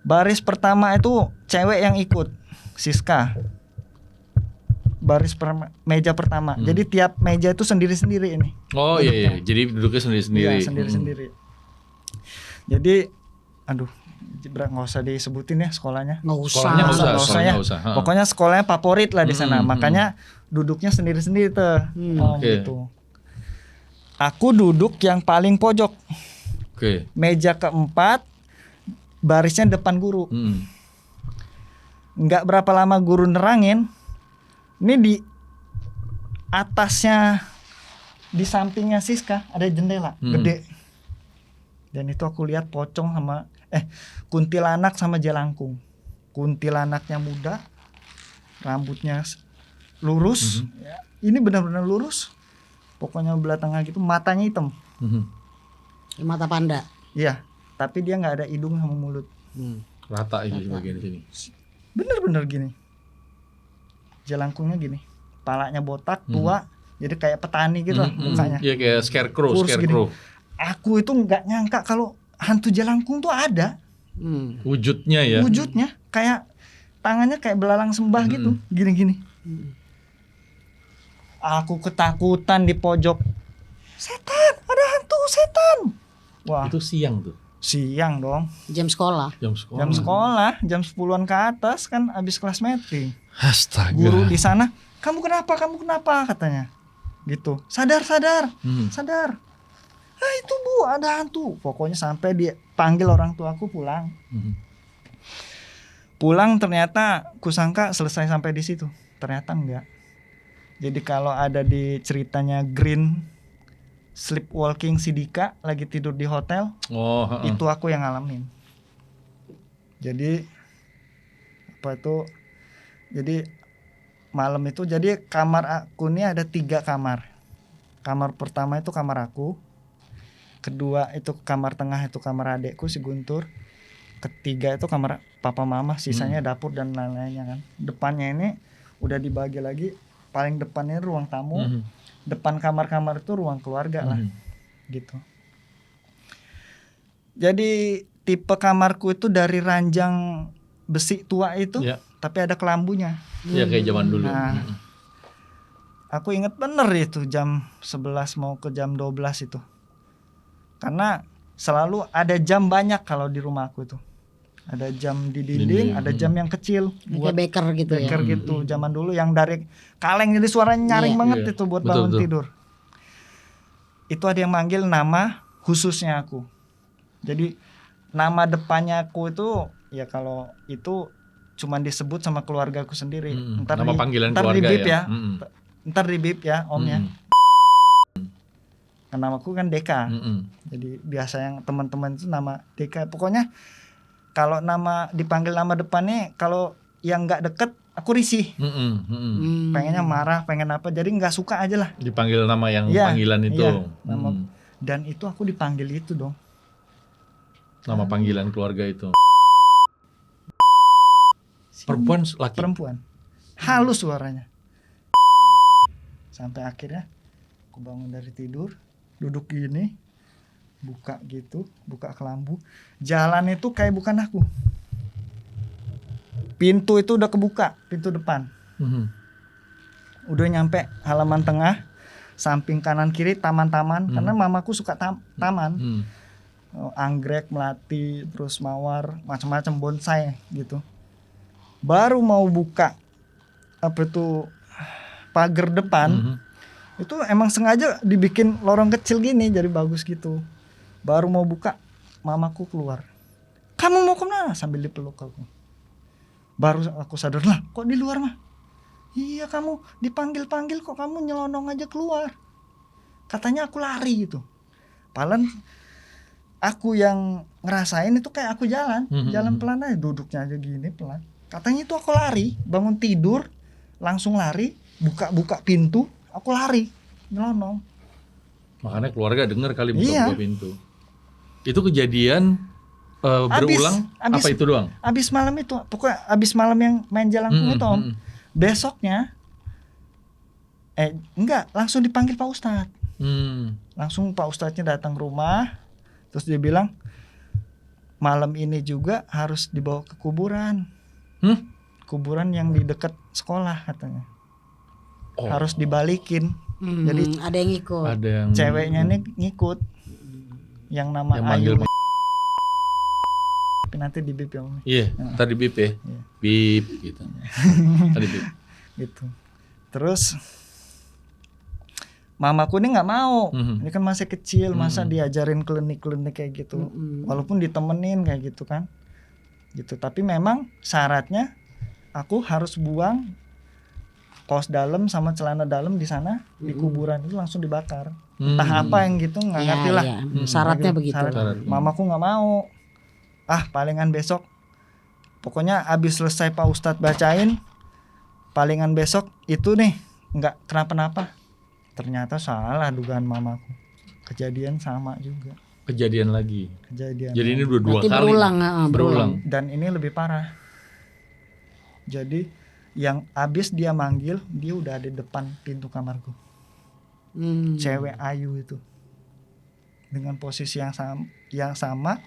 Baris pertama itu cewek yang ikut, Siska. Meja pertama. Jadi tiap meja itu sendiri-sendiri ini. Oh iya. Jadi duduknya sendiri-sendiri. Iya, sendiri-sendiri. Jadi aduh, nggak usah disebutin ya sekolahnya. Sekolahnya nggak usah ya. Pokoknya sekolahnya favorit lah di sana. Makanya duduknya sendiri-sendiri tuh. Gitu. Aku duduk yang paling pojok. Meja keempat, barisnya depan guru. Nggak berapa lama guru nerangin. Ini di atasnya, di sampingnya Siska ada jendela gede. Dan itu aku lihat pocong sama kuntilanak sama jelangkung. Kuntilanaknya muda, rambutnya lurus. Ya, ini benar-benar lurus. Pokoknya belah tengah gitu, matanya hitam. Mata panda. Iya, tapi dia nggak ada hidung sama mulut. Rata ini bagian sini. Bener-bener gini. Jelangkungnya gini, palanya botak, tua, jadi kayak petani gitu lah mukanya. Iya kayak scarecrow. Aku itu nggak nyangka kalau hantu jelangkung tuh ada. Wujudnya ya. Wujudnya kayak tangannya kayak belalang sembah gitu, gini-gini. Aku ketakutan di pojok. Setan, ada hantu setan. Wah. Itu siang tuh. Siang dong. Jam sekolah. Jam 10-an ke atas kan abis kelas meeting. Astaga. Guru di sana, kamu kenapa katanya. Gitu. Sadar. Sadar. Itu Bu, ada hantu. Pokoknya sampai dia panggil orang tuaku pulang. Pulang ternyata kusangka selesai sampai di situ. Ternyata enggak. Jadi kalau ada di ceritanya Green Sleepwalking si Dika lagi tidur di hotel, itu aku yang ngalamin. Jadi jadi malam itu, jadi kamar aku ini ada 3 kamar. Kamar pertama itu kamar aku, kedua itu kamar tengah itu kamar adekku si Guntur, ketiga itu kamar papa mama, sisanya dapur dan lain-lainnya kan. Depannya ini udah dibagi lagi, paling depannya ruang tamu. Depan kamar-kamar itu ruang keluarga lah, gitu. Jadi tipe kamarku itu dari ranjang besi tua itu, tapi ada kelambunya. Ya kayak zaman dulu. Nah, aku inget bener itu jam 11 mau ke jam 12 itu. Karena selalu ada jam banyak kalau di rumahku itu. Ada jam di dinding, ada jam yang kecil buat beker gitu ya. Beker gitu zaman dulu yang dari kaleng, jadi suaranya nyaring banget itu buat bangun tidur. Itu ada yang manggil nama khususnya aku. Jadi nama depannya aku itu ya kalau itu cuman disebut sama keluarga aku sendiri. Nama panggilan keluarga ya. Ntar di bip ya omnya. Namaku kan Deka. Jadi biasa yang teman-teman itu nama Deka. Pokoknya kalau nama dipanggil nama depannya, kalau yang nggak deket aku risih. Pengennya marah, pengen apa, jadi nggak suka aja lah dipanggil nama yang panggilan itu. Nama, dan itu aku dipanggil itu dong, nama panggilan keluarga itu. Perempuan laki? Perempuan, halus suaranya. Sampai akhirnya aku bangun dari tidur, duduk gini, buka gitu, buka kelambu, jalan itu kayak bukan aku. Pintu itu udah kebuka, pintu depan. Udah nyampe halaman tengah, samping kanan kiri taman-taman, karena mamaku suka taman. Anggrek, melati, terus mawar, macam-macam bonsai gitu. Baru mau buka pagar depan, itu emang sengaja dibikin lorong kecil gini, jadi bagus gitu. Baru mau buka, mamaku keluar. Kamu mau kemana? Sambil dipeluk aku. Baru aku sadar, lah kok di luar mah? Iya, kamu dipanggil-panggil kok kamu nyelonong aja keluar. Katanya aku lari gitu. Padahal aku yang ngerasain itu kayak aku jalan pelan aja, duduknya aja gini pelan. Katanya itu aku lari, bangun tidur langsung lari, buka pintu, aku lari, nyelonong. Makanya keluarga dengar kali buka pintu. Itu kejadian berulang apa itu doang? Abis malam itu, pokoknya abis malam yang main jelangkung itu Om. Besoknya enggak, langsung dipanggil Pak Ustadz. Langsung Pak Ustadznya datang ke rumah, terus dia bilang, malam ini juga harus dibawa ke kuburan. Kuburan yang di dekat sekolah katanya. Harus dibalikin. Jadi ada yang ikut. Ada yang ceweknya nih ngikut. Yang nama yang Ayu. manggil Tapi nanti di bip ya Om. Iya, tadi bip ya. Bip gitu. Tadi bip. Gitu. Terus mamaku ini nggak mau. Ini kan masih kecil, masa diajarin klinik-klinik kayak gitu. Walaupun ditemenin kayak gitu kan. Gitu. Tapi memang syaratnya aku harus buang kaos dalam sama celana dalam di sana di kuburan itu langsung dibakar. Entah apa yang gitu nggak ngerti lah. Syaratnya begitu. Syarat. Mamaku nggak mau. Palingan besok. Pokoknya abis selesai Pak Ustadz bacain, palingan besok itu nih nggak kenapa-napa. Ternyata salah dugaan mamaku. Kejadian sama juga. Kejadian lagi. Kejadian. Jadi ini dua kali. Berulang. Dan ini lebih parah. Jadi yang abis dia manggil, dia udah ada di depan pintu kamarku. Cewek Ayu itu. Dengan posisi yang sama,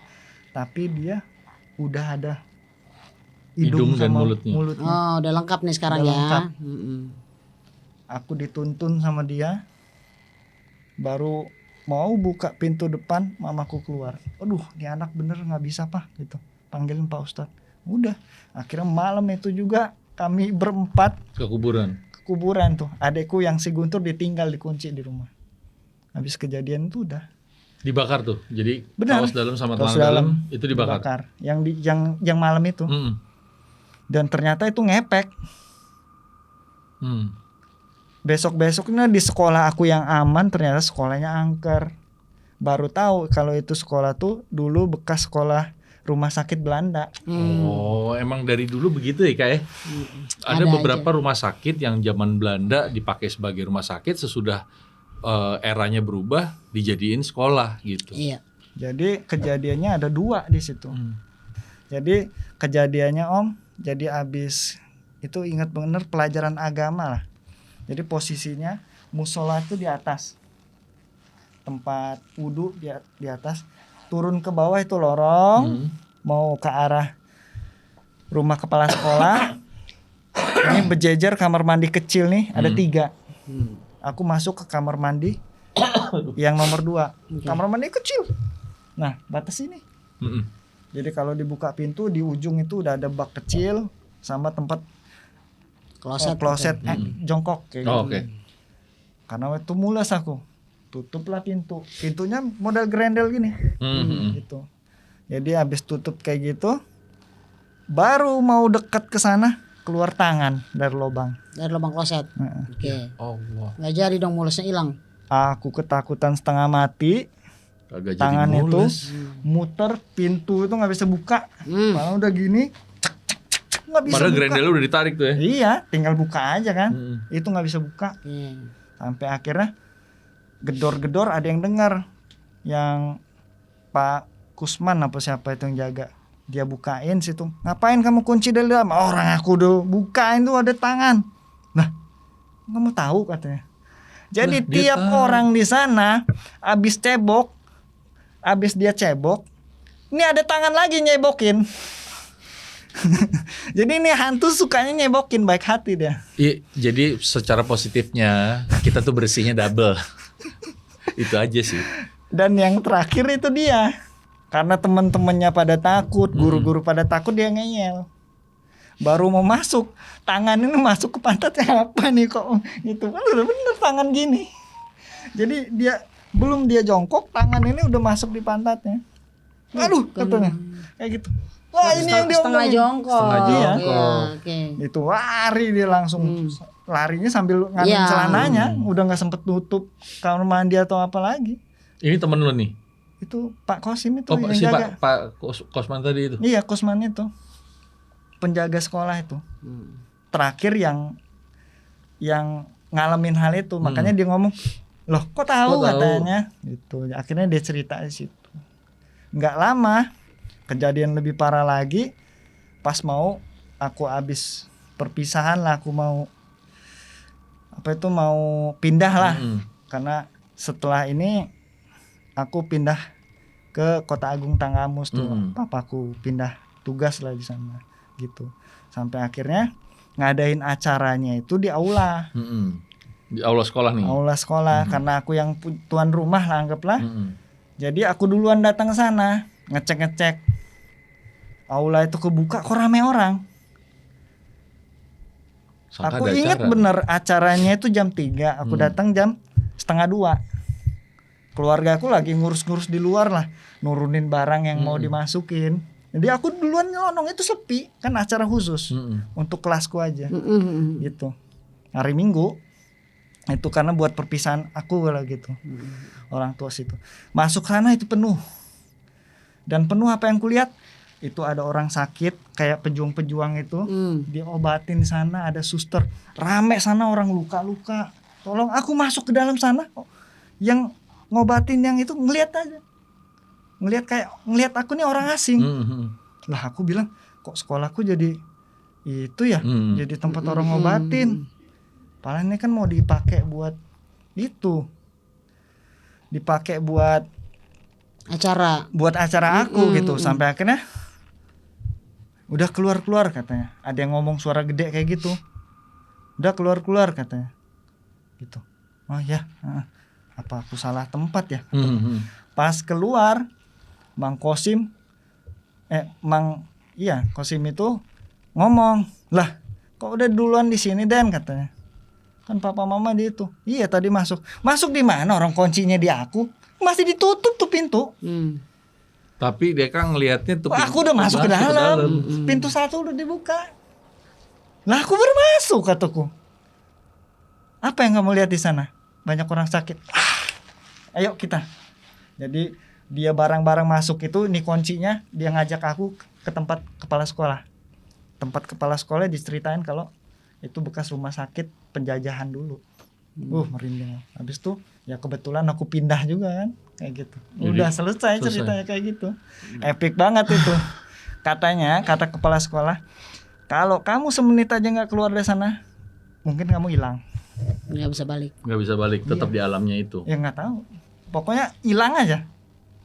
tapi dia udah ada hidung dan sama mulutnya. Oh, udah lengkap nih sekarang Udah ya. lengkap. Aku dituntun sama dia. Baru mau buka pintu depan, mamaku keluar. Aduh, ini anak bener nggak bisa Pak gitu. Panggilin Pak Ustadz. Udah, akhirnya malam itu juga kami berempat Ke kuburan. tuh. Adekku yang si Guntur ditinggal dikunci di rumah. Habis kejadian itu udah Dibakar tuh. Jadi benar. kaos dalam sama Kaos celana dalam dalam itu dibakar. Yang malam itu. Dan ternyata itu ngepek. Besok-besoknya di sekolah aku yang aman, ternyata sekolahnya angker. Baru tahu kalau itu sekolah tuh dulu bekas sekolah rumah sakit Belanda. Oh, emang dari dulu begitu ya Kak ya? Ada beberapa rumah sakit yang zaman Belanda dipakai sebagai rumah sakit, sesudah eranya berubah dijadiin sekolah gitu. Iya. Jadi kejadiannya ada 2 di situ. Jadi kejadiannya Om, jadi abis itu ingat bener pelajaran agama lah. Jadi posisinya musola itu di atas, tempat wudhu di atas, turun ke bawah itu lorong, mau ke arah rumah kepala sekolah. Ini berjejer kamar mandi kecil nih, ada 3. Aku masuk ke kamar mandi yang nomor 2. Kamar mandi kecil. Nah, batas ini. Jadi kalau dibuka pintu di ujung itu udah ada bak kecil sama tempat kloset jongkok kayak gitu. Oke. Karena itu mules aku. Tutuplah pintu. Pintunya model grendel gini. Gitu. Jadi habis tutup kayak gitu, baru mau dekat ke sana, keluar tangan dari lubang. Dari lubang kloset. Oke. Allah. Nggak jadi dong mulesnya hilang. Aku ketakutan setengah mati. Kagak Tangan jadi itu mulus. muter, pintu itu nggak bisa buka. Malah udah gini, nggak bisa Padahal buka. grendelnya udah ditarik tuh ya. Iya, tinggal buka aja kan. Itu nggak bisa buka. Sampai akhirnya gedor-gedor ada yang dengar, yang Pak Kusman apa siapa itu yang jaga. Dia bukain situ. Ngapain kamu kunci dari dalam? Orang aku udah bukain tuh ada tangan. Nah, kamu tahu katanya. Jadi tiap orang di sana abis dia cebok, ini ada tangan lagi nyebokin. Jadi ini hantu sukanya nyebokin, baik hati dia. Iya, jadi secara positifnya kita tuh bersihnya double. Itu aja sih. Dan yang terakhir itu dia. Karena teman-temannya pada takut, guru-guru pada takut, dia ngeyel. Baru mau masuk, tangan ini masuk ke pantatnya apa nih kok gitu. Kan udah bener tangan gini. Jadi belum dia jongkok, tangan ini udah masuk di pantatnya. Aduh, katanya. Kayak gitu. Wah, ini yang dia setengah omongin. jongkok. Setengah jongkok. Iya, oke. Itu lari dia langsung. Larinya sambil ngambil Iya. celananya, udah nggak sempet tutup kamar mandi atau apa lagi. Ini temen lo nih. Itu Pak Kosim itu Oh, yang si jaga. Pak Kosman tadi itu. Iya, Kosman itu. Penjaga sekolah itu. Terakhir yang ngalamin hal itu, makanya dia ngomong, "Loh, kok tahu?" katanya. Gitu. Akhirnya dia cerita di situ. Nggak lama, kejadian lebih parah lagi. Pas mau aku habis perpisahan lah, aku mau pindah lah. Karena setelah ini aku pindah ke Kota Agung Tanggamus tuh. Papaku pindah tugas lah di sana gitu. Sampai akhirnya ngadain acaranya itu di aula. Di aula sekolah nih. Aula sekolah karena aku yang tuan rumah lah anggaplah. Jadi aku duluan datang ke sana, ngecek aula itu kebuka kok rame orang. Sangka Aku ada ingat acara. bener acaranya itu jam 3, aku datang jam 1:30. Keluarga aku lagi ngurus-ngurus di luar lah, nurunin barang yang mau dimasukin. Jadi aku duluan nyelonong, itu sepi, kan acara khusus untuk kelasku aja. Gitu. Hari Minggu itu karena buat perpisahan aku lah gitu. Orang tua situ. Masuk sana itu penuh. Dan penuh apa yang kulihat? Itu ada orang sakit kayak pejuang-pejuang itu diobatin di sana, ada suster, rame sana orang luka-luka. Tolong aku masuk ke dalam sana. Yang ngobatin yang itu ngelihat aja. Ngelihat aku nih orang asing. Lah aku bilang, kok sekolahku jadi itu ya, jadi tempat orang ngobatin. Padahal ini kan mau dipakai buat itu. Dipakai buat acara aku gitu. Sampai akhirnya udah keluar katanya. Ada yang ngomong suara gede kayak gitu. Udah keluar katanya. Gitu. Oh ya, apa aku salah tempat ya? Pas keluar, Kosim itu ngomong, "Lah, kok udah duluan di sini Den?" katanya. Kan papa mama di itu. Iya tadi masuk. Masuk di mana? Orang kuncinya di aku. Masih ditutup tuh pintu. Tapi dia kan ngelihatnya tuh. Aku udah masuk ke dalam. Pintu 1 udah dibuka. Lah aku baru masuk kataku. Apa yang kamu lihat di sana? Banyak orang sakit. Ayo kita. Jadi dia barang-barang masuk itu, nih kuncinya, dia ngajak aku ke tempat kepala sekolah. Tempat kepala sekolah diceritain kalau itu bekas rumah sakit penjajahan dulu. Merinding. Habis itu ya kebetulan aku pindah juga kan, kayak gitu. Udah selesai ceritanya kayak gitu. Epic banget itu. Kata kepala sekolah, kalau kamu semenit aja nggak keluar dari sana, mungkin kamu hilang. Nggak bisa balik, tetap di alamnya itu. Ya nggak tahu. Pokoknya hilang aja.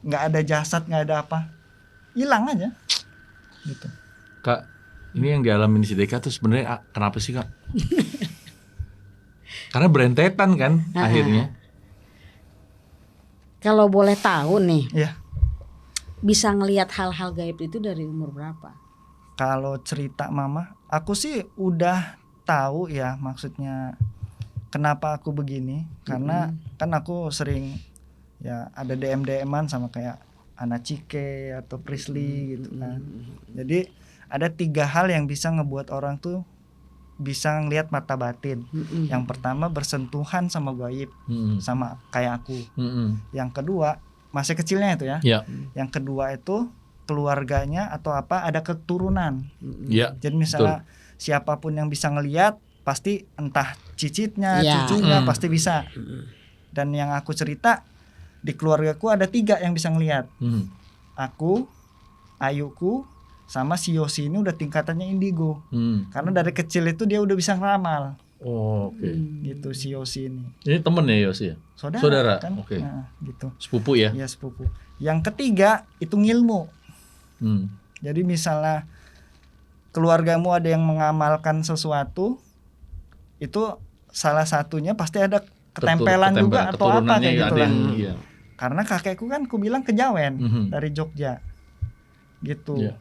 Nggak ada jasad, nggak ada apa. Hilang aja. Gitu. Kak, ini yang dialamin si Deka tuh sebenarnya kenapa sih Kak? Karena berentetan kan akhirnya. Kalau boleh tahu nih, Iya. bisa ngelihat hal-hal gaib itu dari umur berapa? Kalau cerita mama, aku sih udah tahu ya maksudnya kenapa aku begini. Karena kan aku sering ya ada DM-an sama kayak Ana Cike atau Prisly gitu kan. Jadi ada 3 hal yang bisa ngebuat orang tuh bisa ngelihat mata batin. Yang pertama bersentuhan sama gaib, sama kayak aku. Yang kedua masih kecilnya itu ya. Yang kedua itu keluarganya atau apa ada keturunan. Jadi misalnya siapapun yang bisa ngelihat pasti entah cicitnya, cucunya pasti bisa. Dan yang aku cerita di keluargaku ada 3 yang bisa ngelihat. Aku, Ayuku, sama si Yosi ini udah tingkatannya indigo. Karena dari kecil itu dia udah bisa ngeramal. Oke. Gitu si Yosi ini. Ini temen ya Yosi ya? Saudara kan? Oke. Nah, gitu. Sepupu ya? Iya sepupu. Yang ketiga itu ngilmu. Jadi misalnya keluargamu ada yang mengamalkan sesuatu, itu salah satunya pasti ada ketempelan juga atau apa kayak gitu lah. Iya. Karena kakekku kan ku bilang kejawen dari Jogja. Gitu. Iya.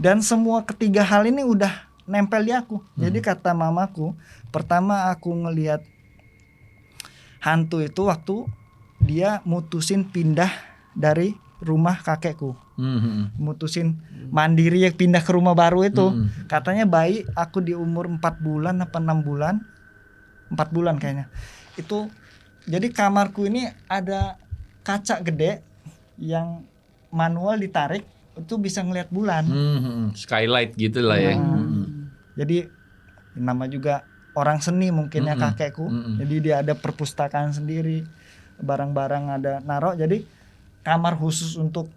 Dan semua ketiga hal ini udah nempel di aku. Jadi kata mamaku, pertama aku ngelihat hantu itu waktu dia mutusin pindah dari rumah kakekku. Mutusin mandiri ya pindah ke rumah baru itu. Katanya bayi aku di umur 4 bulan apa 6 bulan. 4 bulan kayaknya. Itu jadi kamarku ini ada kaca gede yang manual ditarik itu bisa ngelihat bulan. Skylight gitu lah ya. Jadi nama juga orang seni mungkin ya kakekku. Jadi dia ada perpustakaan sendiri, barang-barang ada naruh. Jadi kamar khusus untuk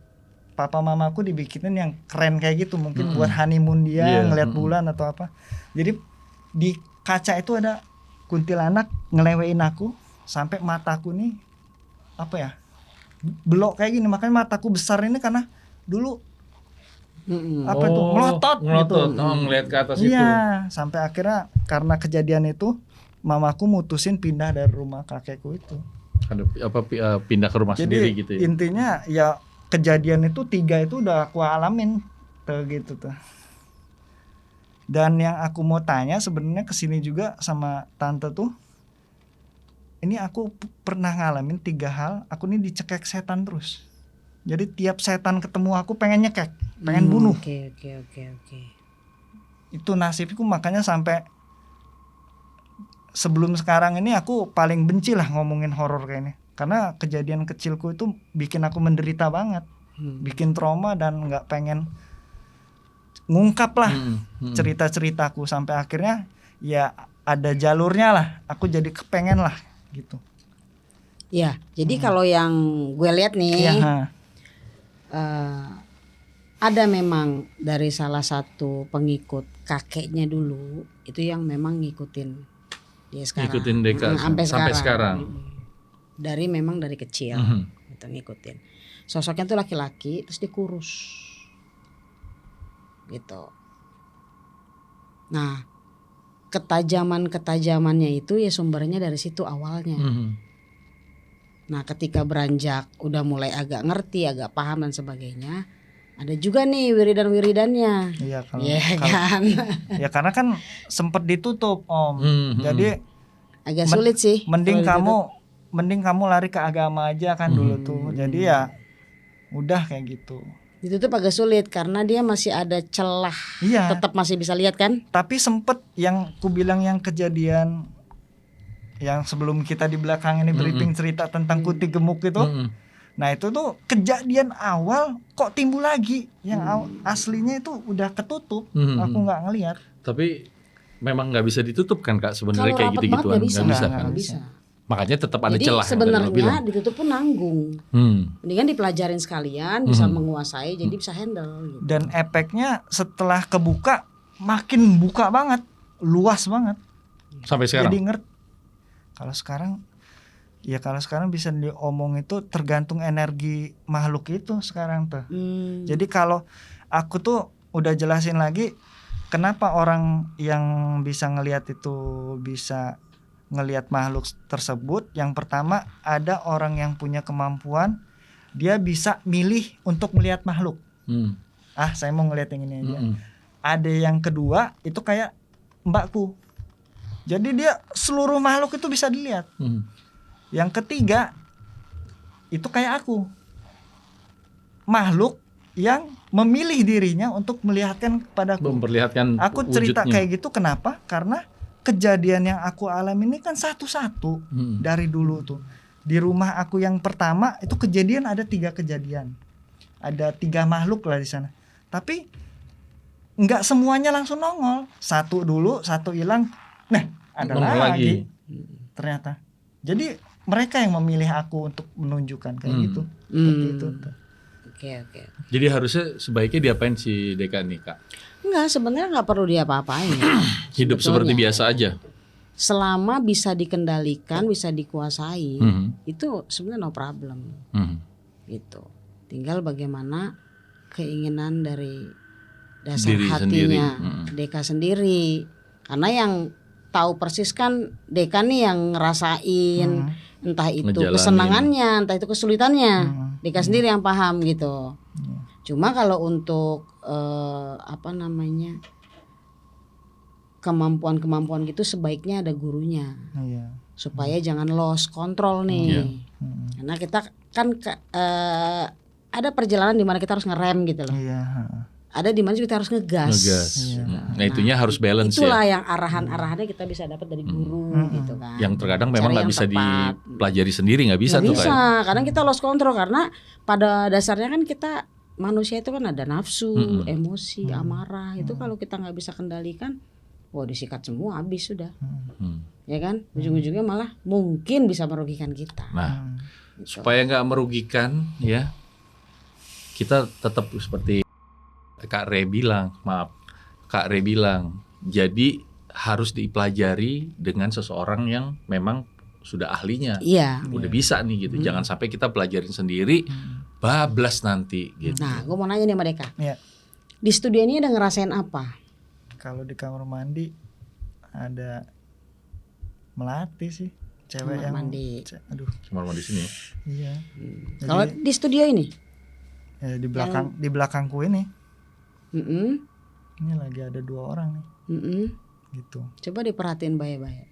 papa mamaku dibikinin yang keren kayak gitu, mungkin buat honeymoon dia ngelihat bulan atau apa. Jadi di kaca itu ada kuntilanak ngelewein aku sampai mataku nih apa ya? belok kayak gini, makanya mataku besar ini karena dulu apa itu Melotot gitu. ngeliat ke atas itu. Iya, sampai akhirnya karena kejadian itu mamaku mutusin pindah dari rumah kakekku itu. Ada pindah ke rumah Jadi sendiri gitu ya. intinya ya kejadian itu 3 itu udah aku alamin tuh gitu tuh. Dan yang aku mau tanya sebenarnya kesini juga sama tante tuh, ini aku pernah ngalamin 3 hal, aku nih dicekek setan terus. Jadi tiap setan ketemu aku pengen nyekek, pengen bunuh. Oke. Itu nasibku, makanya sampai sebelum sekarang ini aku paling benci lah ngomongin horor kayak ini. Karena kejadian kecilku itu bikin aku menderita banget, bikin trauma dan nggak pengen ngungkap lah cerita-ceritaku, sampai akhirnya ya ada jalurnya lah, aku jadi kepengen lah gitu. Ya, jadi kalau yang gue lihat nih, Ya, ada memang dari salah satu pengikut kakeknya dulu itu yang memang ngikutin dia sekarang. Ngikutin Deka sampai sekarang. Memang dari kecil itu ngikutin. Sosoknya tuh laki-laki terus dikurus. Gitu. Nah, ketajamannya itu ya sumbernya dari situ awalnya. Nah, ketika beranjak udah mulai agak ngerti, agak paham dan sebagainya, ada juga nih wiridan-wiridannya. Iya kalau kan. ya karena kan sempet ditutup Om. Jadi Agak sulit sih. mending kalau kamu lari ke agama aja kan dulu tuh. Jadi ya udah kayak gitu. ditutup agak sulit karena dia masih ada celah. Iya. Tetap masih bisa lihat kan? Tapi sempet yang ku bilang yang kejadian yang sebelum kita di belakang ini briefing cerita tentang kuti gemuk itu. Nah itu tuh kejadian awal kok timbul lagi. Yang aslinya itu udah ketutup. Aku nggak ngelihat. Tapi memang nggak bisa ditutup kan Kak sebenarnya kayak rapat gitu-gituan. banget Nggak bisa kan. Nggak bisa. Makanya tetap ada Jadi celah yang tadi lo bilang. sebenarnya ditutup pun nanggung. Mendingan dipelajarin sekalian, bisa menguasai, jadi bisa handle. Gitu. Dan efeknya setelah kebuka makin buka banget, luas banget. Sampai sekarang. Jadi ngerti. Kalau sekarang bisa diomong itu tergantung energi makhluk itu sekarang tuh. Jadi kalau aku tuh udah jelasin lagi kenapa orang yang bisa ngelihat itu bisa ngelihat makhluk tersebut. Yang pertama ada orang yang punya kemampuan dia bisa milih untuk melihat makhluk. Saya mau ngelihat yang ini aja. Ada yang kedua itu kayak mbakku. Jadi dia seluruh makhluk itu bisa dilihat. Yang ketiga itu kayak aku, makhluk yang memilih dirinya untuk melihatkan kepadaku. Memperlihatkan aku cerita wujudnya. kayak gitu kenapa? Karena kejadian yang aku alami ini kan satu-satu dari dulu tuh. Di rumah aku yang pertama itu kejadian ada 3 kejadian, ada 3 makhluk lah di sana. Tapi nggak semuanya langsung nongol. Satu dulu, satu hilang. Nah, ada lagi. Ternyata. Jadi mereka yang memilih aku untuk menunjukkan kayak gitu. Seperti itu. Oke. Jadi harusnya sebaiknya diapain si Deka nih Kak? Enggak, sebenarnya nggak perlu diapa-apain. Hidup seperti biasa aja. Selama bisa dikendalikan, bisa dikuasai, itu sebenarnya no problem. Gitu. Tinggal bagaimana keinginan dari dasar Diri hatinya sendiri. Deka sendiri. Karena yang tahu persis kan Deka nih yang ngerasain entah itu Ngejalanin. kesenangannya, entah itu kesulitannya. Deka sendiri yang paham gitu. Cuma kalau untuk kemampuan gitu sebaiknya ada gurunya. Supaya jangan lost control nih. Karena kita kan ada perjalanan di mana kita harus ngerem gitu loh. Ada di mana kita harus ngegas. Nah, itunya harus balance itulah ya. yang arahan-arahannya kita bisa dapat dari guru gitu kan. Yang terkadang memang Cari nggak yang bisa tepat. dipelajari sendiri, nggak bisa Nggak tuh bisa, Kak. kadang kita lost control karena pada dasarnya kan kita manusia itu kan ada nafsu, emosi, amarah. Itu kalau kita nggak bisa kendalikan, disikat semua habis sudah. Ya kan? Ujung-ujungnya malah mungkin bisa merugikan kita. Nah, supaya nggak merugikan ya, kita tetap seperti Kak Re bilang, jadi harus dipelajari dengan seseorang yang memang sudah ahlinya. Iya. Udah bisa nih gitu. Jangan sampai kita pelajarin sendiri bablas nanti gitu. Nah, gue mau nanya nih sama Deka. Iya. Di studio ini ada ngerasain apa? Kalau di kamar mandi ada melati sih, cewek Kamar yang mandi. aduh, Kamar mandi sini ya. iya. Kalau di studio ini? Ya, di belakangku ini Mm-mm. ini lagi ada 2 orang nih, Mm-mm. gitu. Coba diperhatiin baik-baik.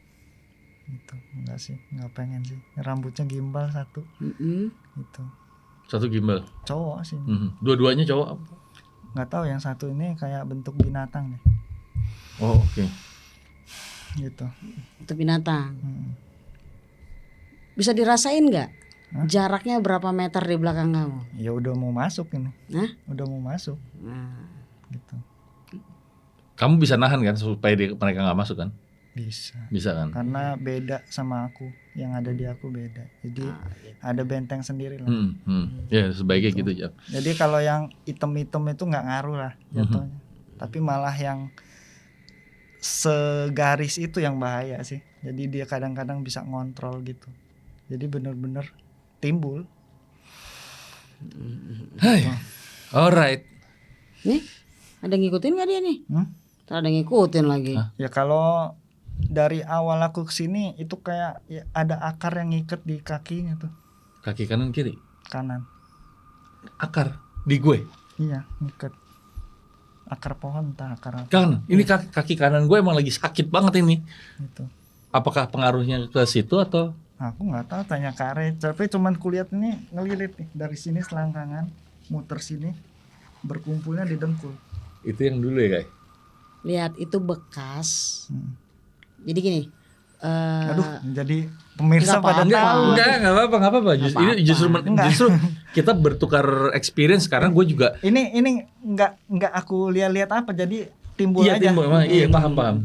Gitu. Enggak sih, enggak pengen sih. Rambutnya gimbal satu, Mm-mm. gitu. Satu gimbal. Cowok sih. Dua-duanya cowok. Nggak tahu yang satu ini kayak bentuk binatang nih, Oh, oke. gitu. Itu binatang. Hmm. Bisa dirasain nggak? Hah? Jaraknya berapa meter di belakang kamu? Ya udah mau masuk ini, Hah? udah mau masuk, Nah, gitu. Kamu bisa nahan kan supaya mereka nggak masuk kan? Bisa. Bisa kan? Karena beda sama aku, yang ada di aku beda. Jadi ada benteng sendiri lah. Ya sebaiknya gitu ya. Jadi kalau yang item-item itu nggak ngaruh lah jatuhnya. Tapi malah yang segaris itu yang bahaya sih. Jadi dia kadang-kadang bisa ngontrol gitu. Jadi bener-bener timbul. Hai. Alright. nih ada yang ngikutin nggak dia nih? Ntar ada yang ngikutin lagi. Ya kalau dari awal aku kesini itu kayak ya, ada akar yang ngikat di kakinya tuh, Kaki kanan kiri. kanan. Akar di gue. Iya, ngikat. Akar pohon entah akar apa Kan, ini kaki kanan gue emang lagi sakit banget ini. gitu. Apakah pengaruhnya ke situ atau? Aku nggak tahu, tanya Kare. Tapi cuman kulihat ini ngelilit nih dari sini selangkangan, muter sini, berkumpulnya di dengkul. Itu yang dulu ya, guys. Lihat itu bekas. Jadi gini. Aduh, jadi pemirsa Nggak pada apa-apa. tahu. Enggak apa-apa. Ini justru kita bertukar experience sekarang. Gue juga Ini nggak aku lihat-lihat apa, jadi timbul iya, aja. iya paham.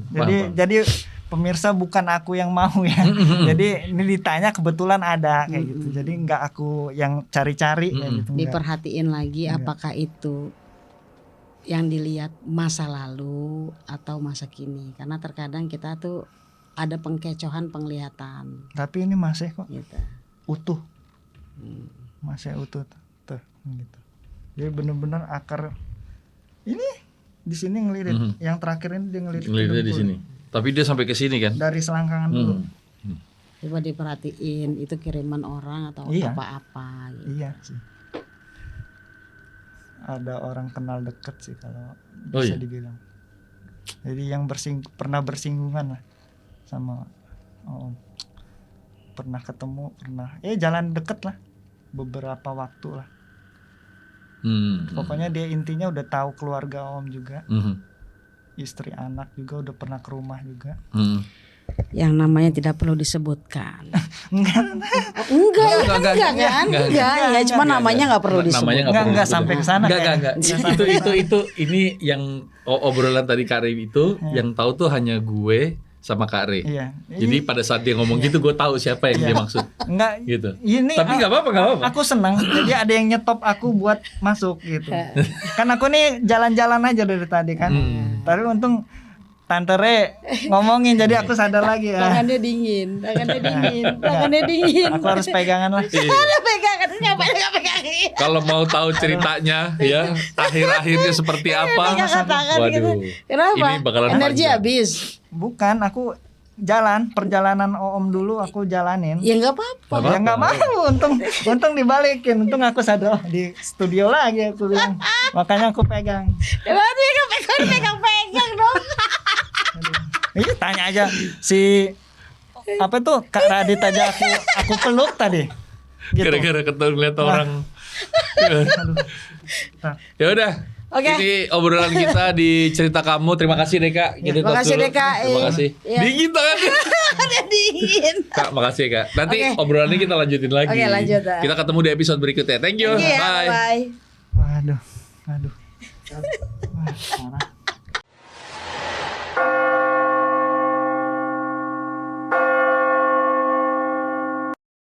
Jadi pemirsa bukan aku yang mau ya. Jadi ini ditanya kebetulan ada kayak gitu. Jadi nggak aku yang cari-cari kayak gitu. Nggak. Diperhatiin lagi apakah itu yang dilihat masa lalu atau masa kini, karena terkadang kita tuh ada pengkecohan penglihatan Tapi ini masih kok gitu. utuh. Masih utuh tuh gitu. Jadi bener-bener akar ini di sini ngelirik. Yang terakhir ini dia ngelirik ke Ngelitnya di dengkul. sini. Tapi dia sampai ke sini kan? Dari selangkangan dulu. Coba diperhatiin itu kiriman orang atau Iya. apa-apa gitu. Iya sih. Ada orang kenal deket sih kalau Oh, bisa iya? dibilang. Jadi yang pernah bersinggungan lah sama pernah ketemu, jalan deket lah beberapa waktu lah. Pokoknya dia intinya udah tahu keluarga Om juga, istri anak juga udah pernah ke rumah juga. Yang namanya tidak perlu disebutkan. Enggak. Enggak ya, cuma namanya nggak perlu disebut. Namanya nggak perlu Enggak disebut. sampai ke sana. Enggak. Itu ini yang obrolan tadi Kak Re itu yang tahu tuh hanya gue sama Kak Re. Iya. Jadi pada saat dia ngomong gitu gue tahu siapa yang dia maksud. Enggak Gitu. ini Tapi nggak apa-apa. aku senang. Jadi ada yang nyetop aku buat masuk gitu. Kan aku nih jalan-jalan aja dari tadi kan. Tapi untung Tante Re ngomongin jadi aku sadar lagi ya. Tangannya dingin. Aku harus pegangan lah. Ada pegangan, ngapain nggak pegangin? Kalau mau tahu ceritanya ya akhir-akhirnya seperti apa. Pegangan tangan gitu. Waduh. Kenapa? Ini bakalan Energi panjang. habis. Bukan, aku perjalanan Om dulu aku jalanin. Ya nggak apa-apa. Ya nggak mau, untung dibalikin, untung aku sadar di studio lagi aku bilang, makanya aku pegang. Berarti pegang dong. Ini tanya aja si apa tuh Kak Radit aja aku peluk tadi. Gitu. Gara-gara ketemu lihat orang. Nah, Ya udah. Oke. Ini obrolan kita di cerita kamu. Terima kasih Deka. Kita Terima tos kasih, dulu. Deka. Terima kasih. Iya. Dingin tangannya. Ada dingin. Kak, makasih Kak. Nanti Oke. obrolan ini kita lanjutin lagi. Oke, lanjut. Kita ketemu di episode berikutnya. Thank you. Iya, Bye. bye. waduh. Wah, parah.